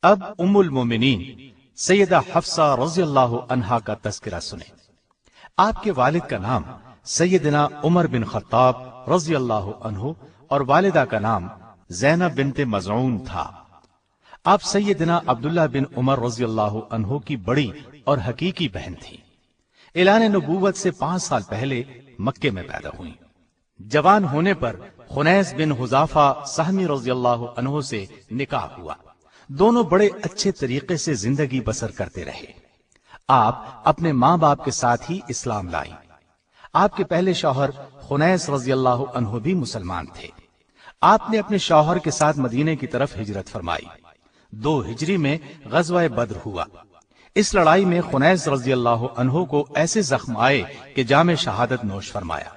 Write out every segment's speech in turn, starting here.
اب ام المومنین سیدہ حفصہ رضی اللہ عنہا کا تذکرہ سنیں۔ آپ کے والد کا نام سیدنا عمر بن خطاب رضی اللہ عنہ اور والدہ کا نام زینب بنت مزعون تھا۔ آپ سیدنا عبداللہ بن عمر رضی اللہ عنہ کی بڑی اور حقیقی بہن تھی۔ اعلان نبوت سے 5 سال پہلے مکے میں پیدا ہوئی۔ جوان ہونے پر خنیس بن حذافہ سہمی رضی اللہ عنہ سے نکاح ہوا۔ دونوں بڑے اچھے طریقے سے زندگی بسر کرتے رہے۔ آپ اپنے ماں باپ کے ساتھ ہی اسلام لائیں۔ آپ کے پہلے شوہر خنیس رضی اللہ عنہ بھی مسلمان تھے۔ آپ نے اپنے شوہر کے ساتھ مدینے کی طرف ہجرت فرمائی۔ 2 ہجری میں غزوہ بدر ہوا۔ اس لڑائی میں خنیس رضی اللہ عنہ کو ایسے زخم آئے کہ جام شہادت نوش فرمایا۔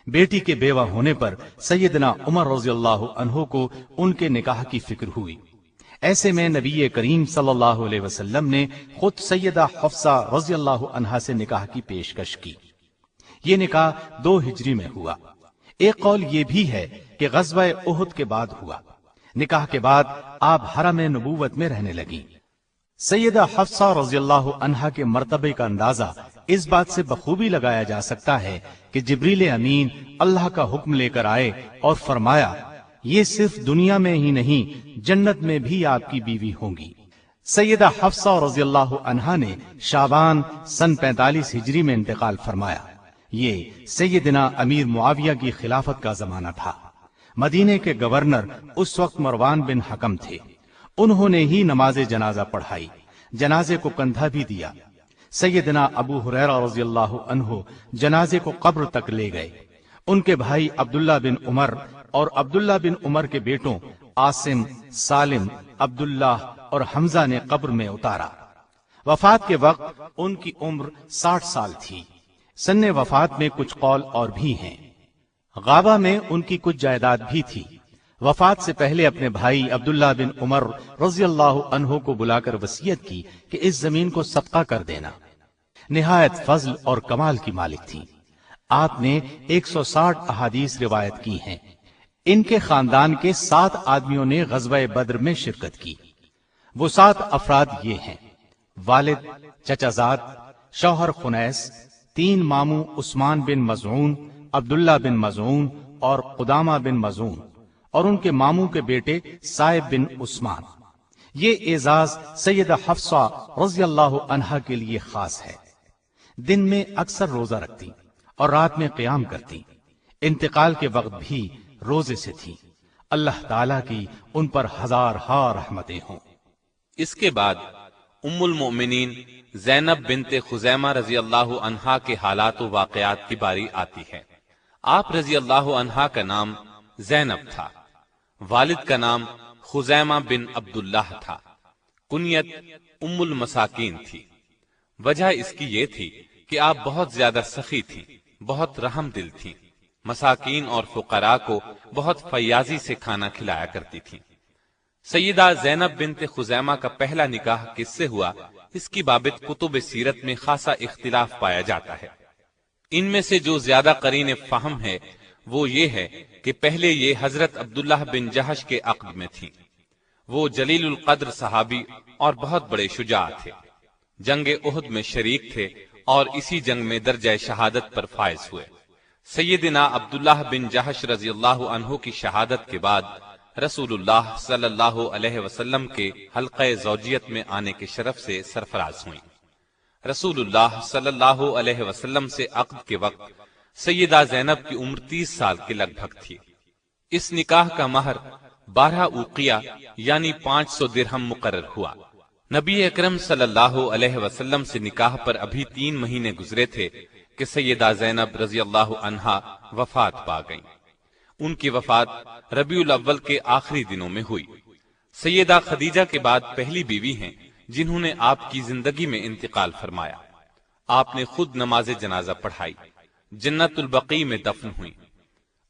بیٹی کے بیوہ ہونے پر سیدنا عمر رضی اللہ عنہ کو ان کے نکاح کی فکر ہوئی۔ ایسے میں نبی کریم صلی اللہ علیہ وسلم نے خود سیدہ حفصہ رضی اللہ عنہا سے نکاح کی پیشکش کی۔ یہ نکاح 2 ہجری میں ہوا۔ ایک قول یہ بھی ہے کہ غزوہ احد کے بعد ہوا۔ نکاح کے بعد آپ حرم نبوت میں رہنے لگیں۔ سیدہ حفصہ رضی اللہ عنہا کے مرتبے کا اندازہ اس بات سے بخوبی لگایا جا سکتا ہے کہ جبریل امین اللہ کا حکم لے کر آئے اور فرمایا یہ صرف دنیا میں ہی نہیں جنت میں بھی آپ کی بیوی ہوں گی۔ سیدہ حفصہ رضی اللہ عنہا نے شعبان سن 45 ہجری میں انتقال فرمایا۔ یہ سیدنا امیر معاویہ کی خلافت کا زمانہ تھا۔ مدینے کے گورنر اس وقت مروان بن حکم تھے۔ انہوں نے ہی نماز جنازہ پڑھائی، جنازے کو کندھا بھی دیا۔ سیدنا ابو ہریرہ رضی اللہ عنہ جنازے کو قبر تک لے گئے۔ ان کے بھائی عبداللہ بن عمر اور عبداللہ بن عمر کے بیٹوں عاصم، سالم، عبداللہ اور حمزہ نے قبر میں اتارا۔ وفات کے وقت ان کی عمر 60 سال تھی۔ سن وفات میں کچھ قول اور بھی ہیں۔ غابہ میں ان کی کچھ جائیداد بھی تھی۔ وفات سے پہلے اپنے بھائی عبداللہ بن عمر رضی اللہ عنہ کو بلا کر وصیت کی کہ اس زمین کو صدقہ کر دینا۔ نہایت فضل اور کمال کی مالک تھی۔ آپ نے 160 احادیث روایت کی ہیں۔ ان کے خاندان کے 7 آدمیوں نے غزوہ بدر میں شرکت کی۔ وہ 7 افراد یہ ہیں: والد، چچا زاد، شوہر خنیس، 3 ماموں عثمان بن مظعون، عبداللہ بن مظعون اور قدامہ بن مظعون، اور ان کے ماموں کے بیٹے صائب بن عثمان۔ یہ اعزاز سیدہ حفصہ رضی اللہ عنہا کے لیے خاص ہے۔ دن میں اکثر روزہ رکھتی اور رات میں قیام کرتی۔ انتقال کے وقت بھی روزے سے تھی۔ اللہ تعالیٰ کی ان پر ہزارہا رحمتیں ہوں۔ اس کے بعد ام المؤمنین زینب بنت خزیمہ رضی اللہ عنہا کے حالات و واقعات کی باری آتی ہے۔ آپ رضی اللہ عنہا کا نام زینب تھا۔ والد کا نام خزیمہ بن عبداللہ تھا۔ کنیت ام المساکین تھی۔ وجہ اس کی یہ تھی کہ آپ بہت زیادہ سخی تھی، بہت رحم دل تھی۔ مساکین اور فقراء کو بہت فیاضی سے کھانا کھلایا کرتی تھی۔ سیدہ زینب بنت خزیمہ کا پہلا نکاح کس سے ہوا، اس کی بابت کتب سیرت میں خاصا اختلاف پایا جاتا ہے۔ ان میں سے جو زیادہ قرین فہم ہے وہ یہ ہے کہ پہلے یہ حضرت عبداللہ بن جہش کے عقد میں تھی۔ وہ جلیل القدر صحابی اور بہت بڑے شجاع تھے۔ جنگ احد میں شریک تھے اور اسی جنگ میں درجہ شہادت پر فائز ہوئے۔ سیدنا عبداللہ بن جہش رضی اللہ عنہ کی شہادت کے بعد رسول اللہ صلی اللہ علیہ وسلم کے حلقہ زوجیت میں آنے کے شرف سے سرفراز ہوئیں۔ رسول اللہ صلی اللہ علیہ وسلم سے عقد کے وقت سیدہ زینب کی عمر 30 سال کے لگ بھگ تھی۔ اس نکاح کا مہر 12 اوقیہ یعنی 500 درہم مقرر ہوا۔ نبی اکرم صلی اللہ علیہ وسلم سے نکاح پر ابھی 3 مہینے گزرے تھے کہ سیدہ زینب رضی اللہ عنہا وفات پا گئیں۔ ان کی وفات ربیع الاول کے آخری دنوں میں ہوئی۔ سیدہ خدیجہ کے بعد پہلی بیوی ہیں جنہوں نے آپ کی زندگی میں انتقال فرمایا۔ آپ نے خود نماز جنازہ پڑھائی، جنت البقیع میں دفن ہوئی۔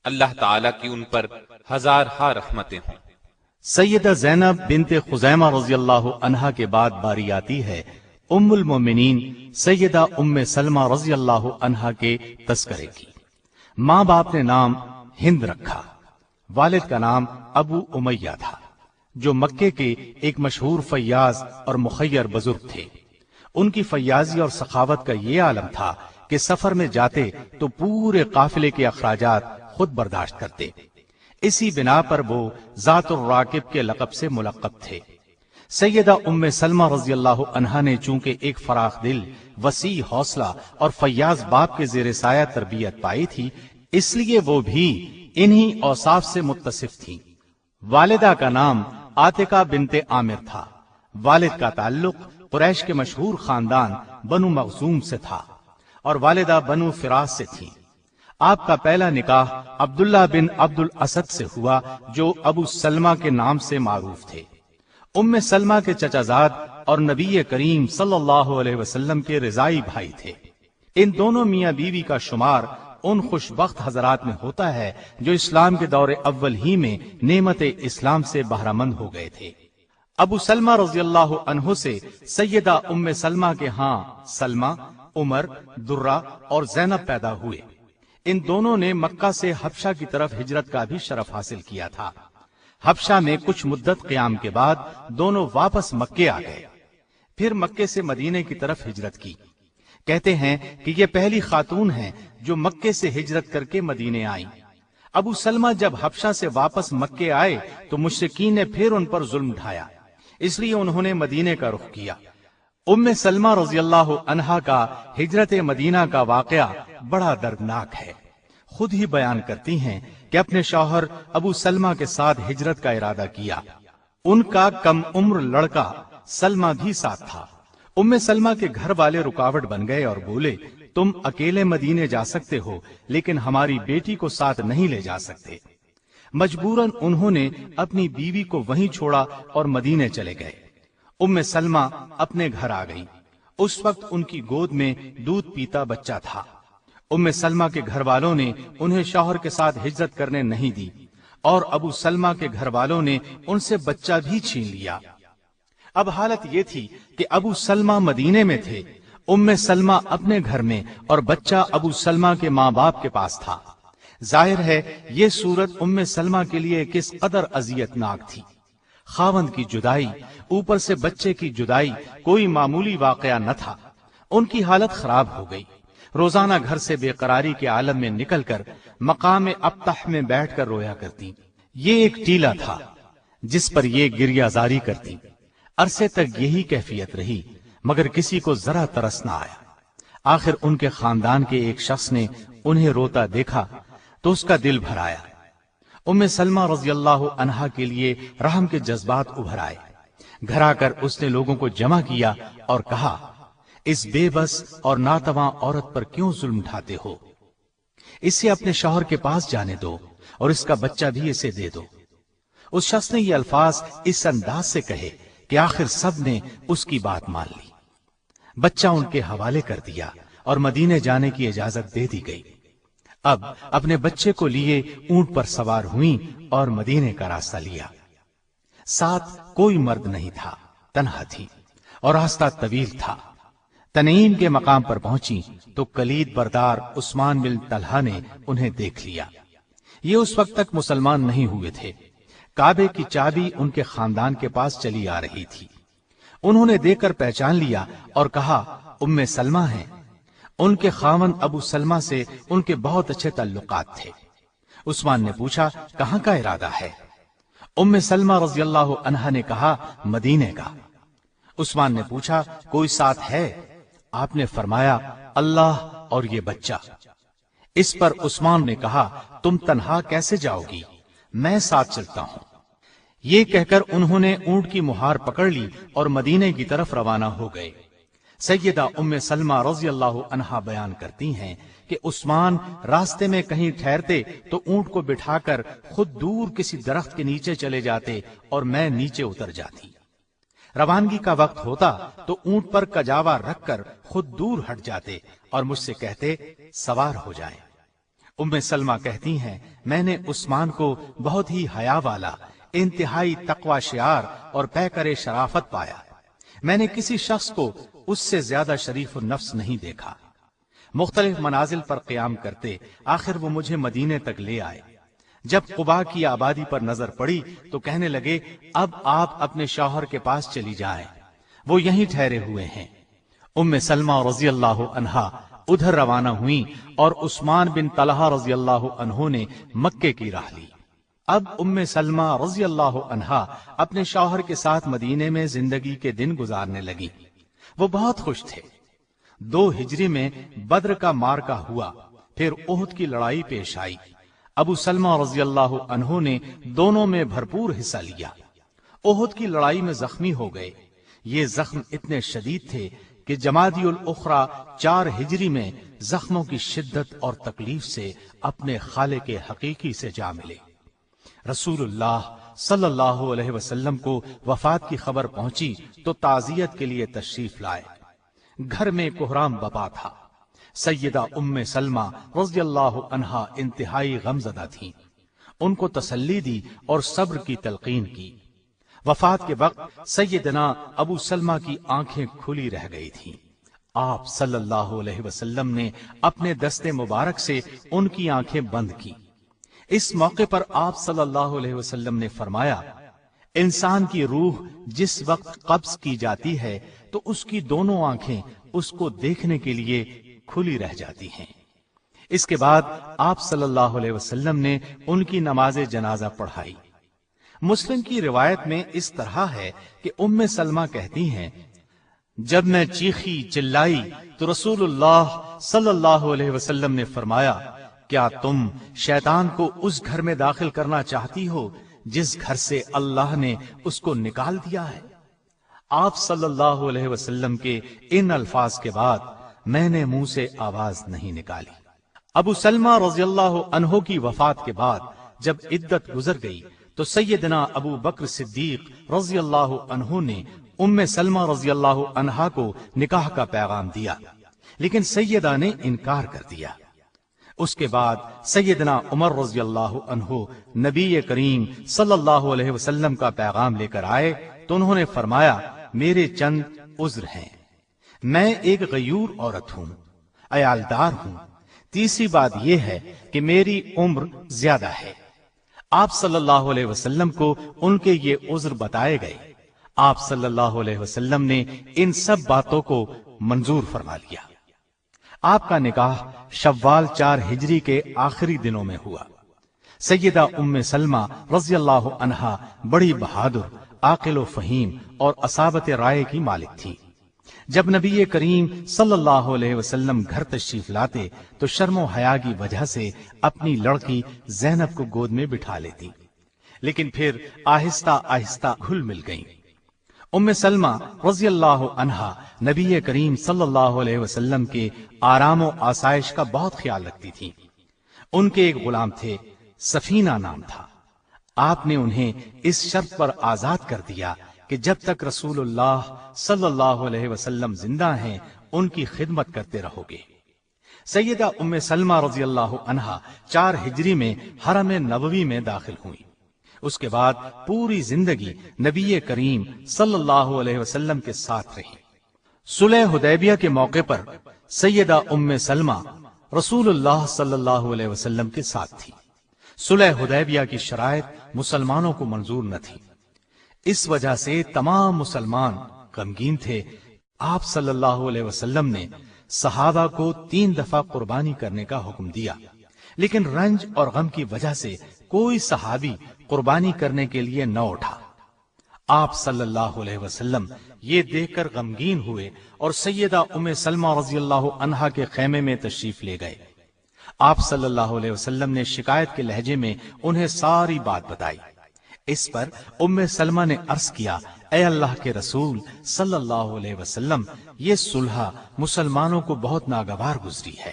اللہ تعالیٰ کی ان پر ہزارہا رحمتیں ہوں۔ سیدہ زینب بنت خزیمہ رضی اللہ عنہا کے بعد باری آتی ہے ام المومنین سیدہ ام سلمہ رضی اللہ عنہا کے تذکرے کی۔ ماں باپ نے نام ہند رکھا۔ والد کا نام ابو امیہ تھا۔ جو مکے کے ایک مشہور فیاض اور مخیر بزرگ تھے۔ ان کی فیاضی اور سخاوت کا یہ عالم تھا کہ سفر میں جاتے تو پورے قافلے کے اخراجات خود برداشت کرتے۔ اسی بنا پر وہ ذات الراکب کے لقب سے ملقب تھے۔ سیدہ ام سلمہ رضی اللہ عنہا نے چونکہ ایک فراخ دل، وسیع حوصلہ اور فیاض باپ کے زیر سایہ تربیت پائی تھی، اس لیے وہ بھی انہی اوصاف سے متصف تھیں۔ والدہ کا نام عاتقہ بنت عامر تھا۔ والد کا تعلق قریش کے مشہور خاندان بنو مخزوم سے تھا اور والدہ بنو فراس سے تھی۔ آپ کا پہلا نکاح عبداللہ بن عبد الاسد سے ہوا جو ابو سلمہ کے نام سے معروف تھے۔ ام سلمہ کے چچا زاد اور نبی کریم صلی اللہ علیہ وسلم کے رضائی بھائی تھے۔ ان دونوں میاں بیوی کا شمار ان خوش بخت حضرات میں ہوتا ہے جو اسلام کے دور اول ہی میں نعمت اسلام سے بہرہ مند ہو گئے تھے۔ ابو سلمہ رضی اللہ عنہ سے سیدہ ام سلمہ کے ہاں سلمہ، عمر، درہ اور زینب پیدا ہوئے۔ ان دونوں نے مکہ سے حبشہ کی طرف ہجرت کا بھی شرف حاصل کیا تھا۔ حبشہ میں کچھ مدت قیام کے بعد دونوں واپس مکے آ گئے، پھر مکے سے مدینے کی طرف ہجرت کی۔ کہتے ہیں کہ یہ پہلی خاتون ہیں جو مکے سے ہجرت کر کے مدینے آئیں۔ ابو سلمہ جب حبشہ سے واپس مکے آئے تو مشرکین نے پھر ان پر ظلم ڈھایا، اس لیے انہوں نے مدینے کا رخ کیا۔ ام سلمہ رضی اللہ عنہا کا ہجرت مدینہ کا واقعہ بڑا دردناک ہے۔ خود ہی بیان کرتی ہیں کہ اپنے شوہر ابو سلمہ کے ساتھ ہجرت کا ارادہ کیا۔ ان کا کم عمر لڑکا سلمہ بھی ساتھ تھا۔ ام سلمہ کے گھر والے رکاوٹ بن گئے اور بولے، تم اکیلے مدینے جا سکتے ہو لیکن ہماری بیٹی کو ساتھ نہیں لے جا سکتے۔ مجبوراً انہوں نے اپنی بیوی کو وہیں چھوڑا اور مدینے چلے گئے۔ ام سلمہ اپنے گھر آ گئی۔ اس وقت ان کی گود میں دودھ پیتا بچہ تھا۔ ام سلمہ کے گھر والوں نے انہیں شوہر کے ساتھ ہجرت کرنے نہیں دی اور ابو سلمہ کے گھر والوں نے ان سے بچہ بھی چھین لیا۔ اب حالت یہ تھی کہ ابو سلمہ مدینے میں تھے، ام سلمہ اپنے گھر میں اور بچہ ابو سلمہ کے ماں باپ کے پاس تھا۔ ظاہر ہے یہ صورت ام سلمہ کے لیے کس قدر اذیت ناک تھی۔ خاوند کی جدائی، اوپر سے بچے کی جدائی کوئی معمولی واقعہ نہ تھا۔ ان کی حالت خراب ہو گئی۔ روزانہ گھر سے بے قراری کے عالم میں نکل کر مقام ابطح میں بیٹھ کر رویا کرتی۔ یہ ایک ٹیلا تھا جس پر یہ گریہ زاری کرتی۔ عرصے تک یہی کیفیت رہی مگر کسی کو ذرا ترس نہ آیا۔ آخر ان کے خاندان کے ایک شخص نے انہیں روتا دیکھا تو اس کا دل بھر آیا۔ ام سلمہ رضی اللہ عنہا کے لیے رحم کے جذبات ابھر آئے۔ گھر آ کر اس نے لوگوں کو جمع کیا اور کہا، اس بے بس اور ناتواں عورت پر کیوں ظلم ڈھاتے ہو؟ اسے اپنے شوہر کے پاس جانے دو اور اس کا بچہ بھی اسے دے دو۔ اس شخص نے یہ الفاظ اس انداز سے کہے کہ آخر سب نے اس کی بات مان لی۔ بچہ ان کے حوالے کر دیا اور مدینے جانے کی اجازت دے دی گئی۔ اب اپنے بچے کو لیے اونٹ پر سوار ہوئیں اور مدینے کا راستہ لیا۔ ساتھ کوئی مرد نہیں تھا، تنہا تھی اور راستہ طویل تھا۔ تنعیم کے مقام پر پہنچی تو کلید بردار عثمان بن طلحہ نے انہیں دیکھ لیا۔ یہ اس وقت تک مسلمان نہیں ہوئے تھے۔ کعبے کی چابی ان کے خاندان کے پاس چلی آ رہی تھی۔ انہوں نے دیکھ کر پہچان لیا اور کہا، ام سلمہ ہیں۔ ان کے خاوند ابو سلمہ سے ان کے بہت اچھے تعلقات تھے۔ عثمان نے پوچھا، کہاں کا ارادہ ہے؟ ام سلمہ رضی اللہ عنہا نے کہا، مدینے کا۔ عثمان نے پوچھا، کوئی ساتھ ہے؟ آپ نے فرمایا، اللہ اور یہ بچہ۔ اس پر عثمان نے کہا، تم تنہا کیسے جاؤ گی؟ میں ساتھ چلتا ہوں۔ یہ کہہ کر انہوں نے اونٹ کی مہار پکڑ لی اور مدینے کی طرف روانہ ہو گئے۔ سیدہ ام سلمہ رضی اللہ عنہا بیان کرتی ہیں کہ عثمان راستے میں کہیں ٹھہرتے تو اونٹ کو بٹھا کر خود دور کسی درخت کے نیچے چلے جاتے اور میں نیچے اتر جاتی۔ روانگی کا وقت ہوتا تو اونٹ پر کجاوا رکھ کر خود دور ہٹ جاتے اور مجھ سے کہتے، سوار ہو جائیں۔ ام سلمہ کہتی ہیں، میں نے عثمان کو بہت ہی حیا والا، انتہائی تقوی شعار اور پیکر شرافت پایا۔ میں نے کسی شخص کو اس سے زیادہ شریف النفس نہیں دیکھا۔ مختلف منازل پر قیام کرتے آخر وہ مجھے مدینے تک لے آئے۔ جب قبا کی آبادی پر نظر پڑی تو کہنے لگے اب آپ اپنے شوہر کے پاس چلی جائیں، وہ یہیں ٹھہرے ہوئے ہیں۔ ام سلمہ رضی اللہ عنہا ادھر روانہ ہوئیں اور عثمان بن طلحہ رضی اللہ عنہ نے مکے کی راہ لی۔ اب ام سلمہ رضی اللہ عنہا اپنے شوہر کے ساتھ مدینے میں زندگی کے دن گزارنے لگی۔ وہ بہت خوش تھے۔ 2 ہجری میں بدر کا معرکہ ہوا، پھر احد کی لڑائی پیش آئی۔ ابو سلمہ رضی اللہ عنہ نے دونوں میں بھرپور حصہ لیا۔ احد کی لڑائی میں زخمی ہو گئے۔ یہ زخم اتنے شدید تھے کہ جمادی الاخری 4 ہجری میں زخموں کی شدت اور تکلیف سے اپنے خالق حقیقی سے جا ملے۔ رسول اللہ صلی اللہ علیہ وسلم کو وفات کی خبر پہنچی تو تعزیت کے لیے تشریف لائے۔ گھر میں کوہرام بپا تھا۔ سیدہ ام سلمہ رضی اللہ عنہا انتہائی غمزدہ تھیں۔ ان کو تسلی دی اور صبر کی تلقین کی۔ وفات کے وقت سیدنا ابو سلمہ کی آنکھیں کھلی رہ گئی تھیں۔ آپ صلی اللہ علیہ وسلم نے اپنے دست مبارک سے ان کی آنکھیں بند کی۔ اس موقع پر آپ صلی اللہ علیہ وسلم نے فرمایا، انسان کی روح جس وقت قبض کی جاتی ہے تو اس کی دونوں آنکھیں اس کو دیکھنے کے لیے کھلی رہ جاتی ہیں۔ اس کے بعد آپ صلی اللہ علیہ وسلم نے ان کی نماز جنازہ پڑھائی۔ مسلم کی روایت میں اس طرح ہے کہ ام سلمہ کہتی ہیں، جب میں چیخی چلائی تو رسول اللہ صلی اللہ علیہ وسلم نے فرمایا، کیا تم شیطان کو اس گھر میں داخل کرنا چاہتی ہو جس گھر سے اللہ نے اس کو نکال دیا ہے؟ آپ صلی اللہ علیہ وسلم کے ان الفاظ کے بعد میں نے منہ سے آواز نہیں نکالی۔ ابو سلمہ رضی اللہ عنہ کی وفات کے بعد جب عدت گزر گئی تو سیدنا ابو بکر صدیق رضی اللہ عنہ نے ام سلمہ رضی اللہ عنہا کو نکاح کا پیغام دیا، لیکن سیدہ نے انکار کر دیا۔ اس کے بعد سیدنا عمر رضی اللہ عنہ نبی کریم صلی اللہ علیہ وسلم کا پیغام لے کر آئے تو انہوں نے فرمایا، میرے چند عذر ہیں۔ میں ایک غیور عورت ہوں، عیالدار ہوں۔ تیسری بات یہ ہے کہ میری عمر زیادہ ہے۔ آپ صلی اللہ علیہ وسلم کو ان کے یہ عذر بتائے گئے۔ آپ صلی اللہ علیہ وسلم نے ان سب باتوں کو منظور فرما لیا۔ آپ کا نکاح شوال 4 ہجری کے آخری دنوں میں ہوا۔ سیدہ ام سلمہ رضی اللہ عنہا بڑی بہادر، عاقل و فہیم اور اصابت رائے کی مالک تھی۔ جب نبی کریم صلی اللہ علیہ وسلم گھر تشریف لاتے تو شرم و حیا کی وجہ سے اپنی لڑکی زینب کو گود میں بٹھا لیتی، لیکن پھر آہستہ آہستہ گھل مل گئیں۔ ام سلمہ رضی اللہ عنہا نبی کریم صلی اللہ علیہ وسلم کے آرام و آسائش کا بہت خیال رکھتی تھی۔ ان کے ایک غلام تھے، سفینہ نام تھا۔ آپ نے انہیں اس شرط پر آزاد کر دیا کہ جب تک رسول اللہ صلی اللہ علیہ وسلم زندہ ہیں ان کی خدمت کرتے رہو گے۔ سیدہ ام سلمہ رضی اللہ عنہا 4 ہجری میں حرم نبوی میں داخل ہوئیں۔ اس کے بعد پوری زندگی نبی کریم صلی اللہ علیہ وسلم کے ساتھ رہی۔ صلح حدیبیہ کے موقع پر سیدہ ام سلمہ رسول اللہ صلی اللہ علیہ وسلم کے ساتھ تھی۔ صلح حدیبیہ کی شرائط مسلمانوں کو منظور نہ تھی، اس وجہ سے تمام مسلمان غمگین تھے۔ آپ صلی اللہ علیہ وسلم نے صحابہ کو 3 دفعہ قربانی کرنے کا حکم دیا، لیکن رنج اور غم کی وجہ سے کوئی صحابی قربانی کرنے کے لیے نہ اٹھا۔ آپ صلی اللہ علیہ وسلم یہ دیکھ کر غمگین ہوئے اور سیدہ ام سلمہ رضی اللہ عنہا کے خیمے میں تشریف لے گئے۔ آپ صلی اللہ علیہ وسلم نے شکایت کے لہجے میں انہیں ساری بات بتائی۔ اس پر ام سلمہ نے عرض کیا، اے اللہ کے رسول صلی اللہ علیہ وسلم، یہ صلح مسلمانوں کو بہت ناگوار گزری ہے۔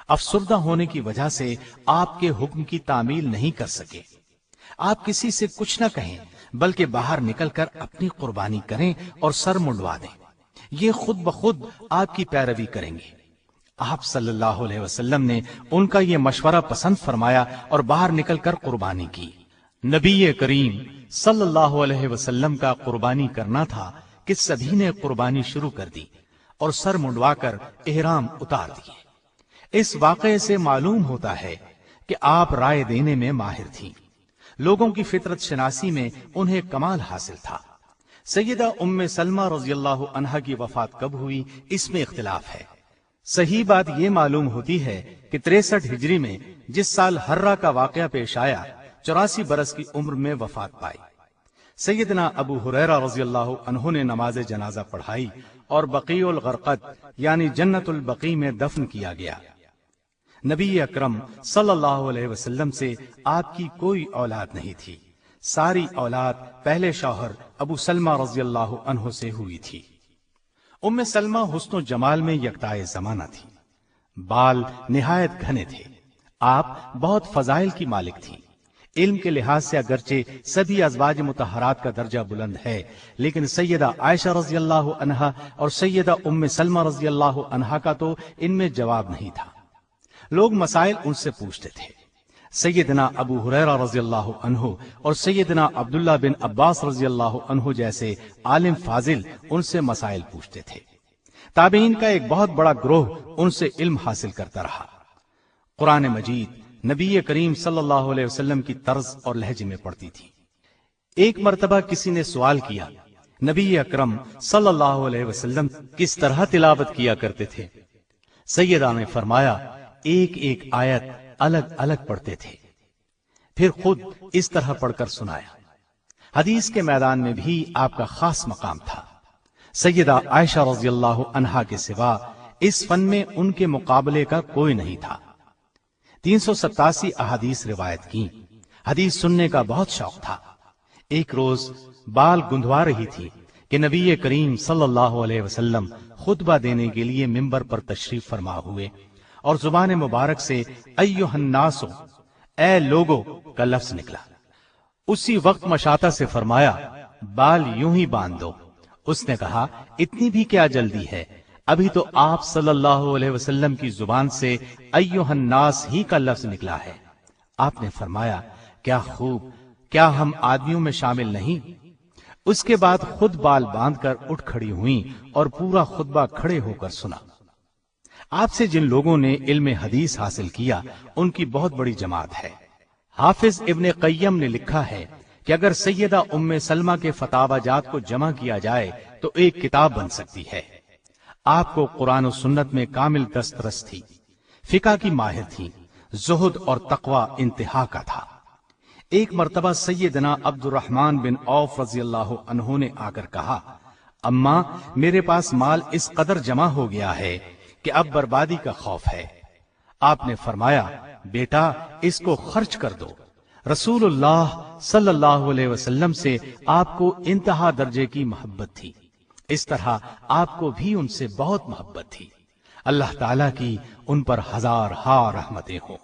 افسردہ ہونے کی وجہ سے آپ کے حکم کی تعمیل نہیں کر سکے۔ آپ کسی سے کچھ نہ کہیں بلکہ باہر نکل کر اپنی قربانی کریں اور سر منڈوا دیں، یہ خود بخود آپ کی پیروی کریں گے۔ آپ صلی اللہ علیہ وسلم نے ان کا یہ مشورہ پسند فرمایا اور باہر نکل کر قربانی کی۔ نبی کریم صلی اللہ علیہ وسلم کا قربانی کرنا تھا کہ سبھی نے قربانی شروع کر دی اور سر منڈوا کر احرام اتار دیے۔ اس واقعے سے معلوم ہوتا ہے کہ آپ رائے دینے میں ماہر تھیں، لوگوں کی فطرت شناسی میں انہیں کمال حاصل تھا۔ سیدہ ام سلمہ رضی اللہ عنہا کی وفات کب ہوئی اس میں اختلاف ہے۔ صحیح بات یہ معلوم ہوتی ہے کہ 63 ہجری میں جس سال ہرہ کا واقعہ پیش آیا 84 برس کی عمر میں وفات پائی۔ سیدنا ابو ہریرہ رضی اللہ عنہ نے نماز جنازہ پڑھائی اور بقیع الغرقد یعنی جنت البقیع میں دفن کیا گیا۔ نبی اکرم صلی اللہ علیہ وسلم سے آپ کی کوئی اولاد نہیں تھی، ساری اولاد پہلے شوہر ابو سلمہ رضی اللہ عنہ سے ہوئی تھی۔ ام سلمہ حسن و جمال میں یکتائے زمانہ تھی، بال نہایت گھنے تھے، آپ بہت فضائل کی مالک تھی۔ علم کے لحاظ سے اگرچہ سبھی ازواج مطہرات کا درجہ بلند ہے، لیکن سیدہ عائشہ رضی اللہ عنہا اور سیدہ ام سلمہ رضی اللہ عنہا کا تو ان میں جواب نہیں تھا۔ لوگ مسائل ان سے پوچھتے تھے۔ سیدنا ابو ہریرہ رضی اللہ عنہ اور سیدنا عبداللہ بن عباس رضی اللہ عنہ جیسے عالم فاضل ان سے مسائل پوچھتے تھے۔ تابعین کا ایک بہت بڑا گروہ ان سے علم حاصل کرتا رہا۔ قرآن مجید نبی کریم صلی اللہ علیہ وسلم کی طرز اور لہجے میں پڑھتی تھی۔ ایک مرتبہ کسی نے سوال کیا، نبی اکرم صلی اللہ علیہ وسلم کس طرح تلاوت کیا کرتے تھے؟ سیدہ نے فرمایا، ایک ایک آیت الگ الگ پڑھتے تھے، پھر خود اس طرح پڑھ کر سنایا۔ حدیث کے میدان میں بھی آپ کا خاص مقام تھا۔ سیدہ عائشہ رضی اللہ عنہا کے سوا اس فن میں ان کے مقابلے کا کوئی نہیں تھا۔ 387 احادیث روایت کی، حدیث سننے کا بہت شوق تھا۔ ایک روز بال گندوا رہی تھی کہ نبی کریم صلی اللہ علیہ وسلم خطبہ دینے کے لیے ممبر پر تشریف فرما ہوئے اور زبان مبارک سے ایھا الناس، اے لوگو کا لفظ نکلا۔ اسی وقت مشاطہ سے فرمایا، بال یوں ہی باندھ دو۔ اس نے کہا، اتنی بھی کیا جلدی ہے، ابھی تو آپ صلی اللہ علیہ وسلم کی زبان سے ایھا الناس ہی کا لفظ نکلا ہے۔ آپ نے فرمایا، کیا خوب، کیا ہم آدمیوں میں شامل نہیں؟ اس کے بعد خود بال باندھ کر اٹھ کھڑی ہوئیں اور پورا خطبہ کھڑے ہو کر سنا۔ آپ سے جن لوگوں نے علم حدیث حاصل کیا ان کی بہت بڑی جماعت ہے۔ حافظ ابن قیم نے لکھا ہے کہ اگر سیدہ ام سلمہ کے فتاوی جات کو جمع کیا جائے تو ایک کتاب بن سکتی ہے۔ آپ کو قرآن و سنت میں کامل دسترس تھی، فقہ کی ماہر تھی، زہد اور تقوی انتہا کا تھا۔ ایک مرتبہ سیدنا عبد الرحمن بن عوف رضی اللہ عنہ نے آ کر کہا، اماں میرے پاس مال اس قدر جمع ہو گیا ہے کہ اب بربادی کا خوف ہے۔ آپ نے فرمایا، بیٹا اس کو خرچ کر دو۔ رسول اللہ صلی اللہ علیہ وسلم سے آپ کو انتہا درجے کی محبت تھی، اس طرح آپ کو بھی ان سے بہت محبت تھی۔ اللہ تعالیٰ کی ان پر ہزار ہاں رحمتیں ہوں۔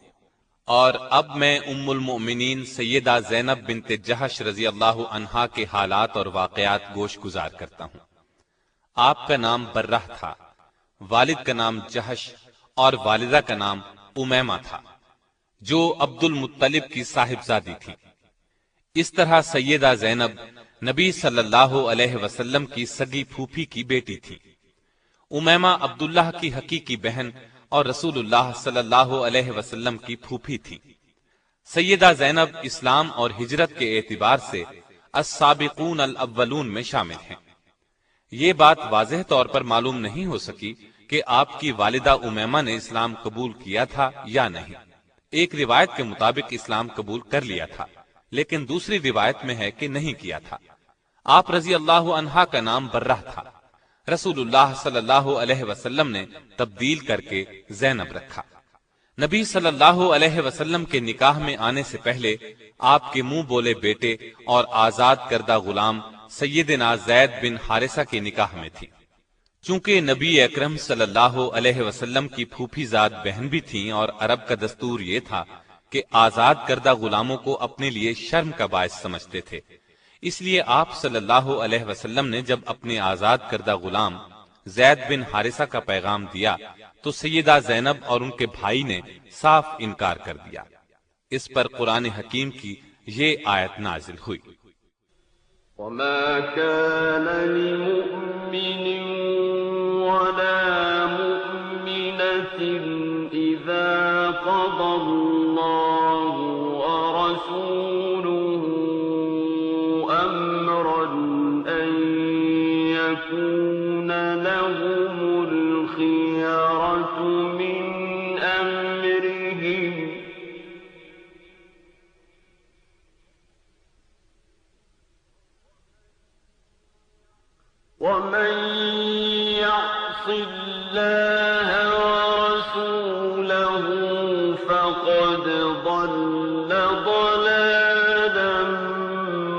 اور اب میں ام المؤمنین سیدہ زینب بنت جہش رضی اللہ عنہا کے حالات اور واقعات گوش گزار کرتا ہوں۔ آپ کا نام برہ تھا، والد کا نام جہش اور والدہ کا نام امیمہ تھا، جو عبد المطلب کی صاحبزادی تھی۔ اس طرح سیدہ زینب نبی صلی اللہ علیہ وسلم کی سگی پھوپھی کی بیٹی تھی۔ امیمہ عبداللہ کی حقیقی بہن اور رسول اللہ صلی اللہ علیہ وسلم کی پھوپھی تھی۔ سیدہ زینب اسلام اور ہجرت کے اعتبار سے السابقون الاولون میں شامل ہیں۔ یہ بات واضح طور پر معلوم نہیں ہو سکی کہ آپ کی والدہ امیمہ نے اسلام قبول کیا تھا یا نہیں۔ ایک روایت کے مطابق اسلام قبول کر لیا تھا، لیکن دوسری روایت میں ہے کہ نہیں کیا تھا۔ آپ رضی اللہ عنہا کا نام برہ تھا، رسول اللہ صلی اللہ علیہ وسلم نے تبدیل کر کے زینب رکھا۔ نبی صلی اللہ علیہ وسلم کے نکاح میں آنے سے پہلے آپ کے منہ بولے بیٹے اور آزاد کردہ غلام سیدنا زید بن حارثہ کے نکاح میں تھی۔ چونکہ نبی اکرم صلی اللہ علیہ وسلم کی پھوپھی زاد بہن بھی تھیں اور عرب کا دستور یہ تھا کہ آزاد کردہ غلاموں کو اپنے لیے شرم کا باعث سمجھتے تھے، اس لیے آپ صلی اللہ علیہ وسلم نے جب اپنے آزاد کردہ غلام زید بن حارثہ کا پیغام دیا تو سیدہ زینب اور ان کے بھائی نے صاف انکار کر دیا۔ اس پر قرآن حکیم کی یہ آیت نازل ہوئی، وَمَا كَانَ لِمُؤْمِنٍ وَلَا مُؤْمِنَةٍ إِذَا قَضَى اللَّهُ ومن يعص الله ورسوله فقد ضل ضلالا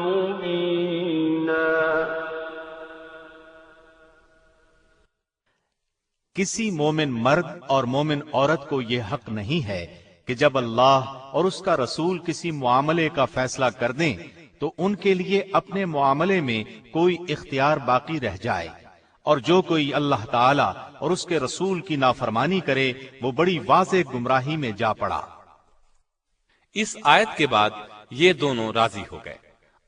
مبينا۔ کسی مومن مرد اور مومن عورت کو یہ حق نہیں ہے کہ جب اللہ اور اس کا رسول کسی معاملے کا فیصلہ کر دیں تو ان کے لیے اپنے معاملے میں کوئی اختیار باقی رہ جائے، اور جو کوئی اللہ تعالی اور اس کے رسول کی نافرمانی کرے وہ بڑی واضح گمراہی میں جا پڑا۔ اس آیت کے بعد یہ دونوں راضی ہو گئے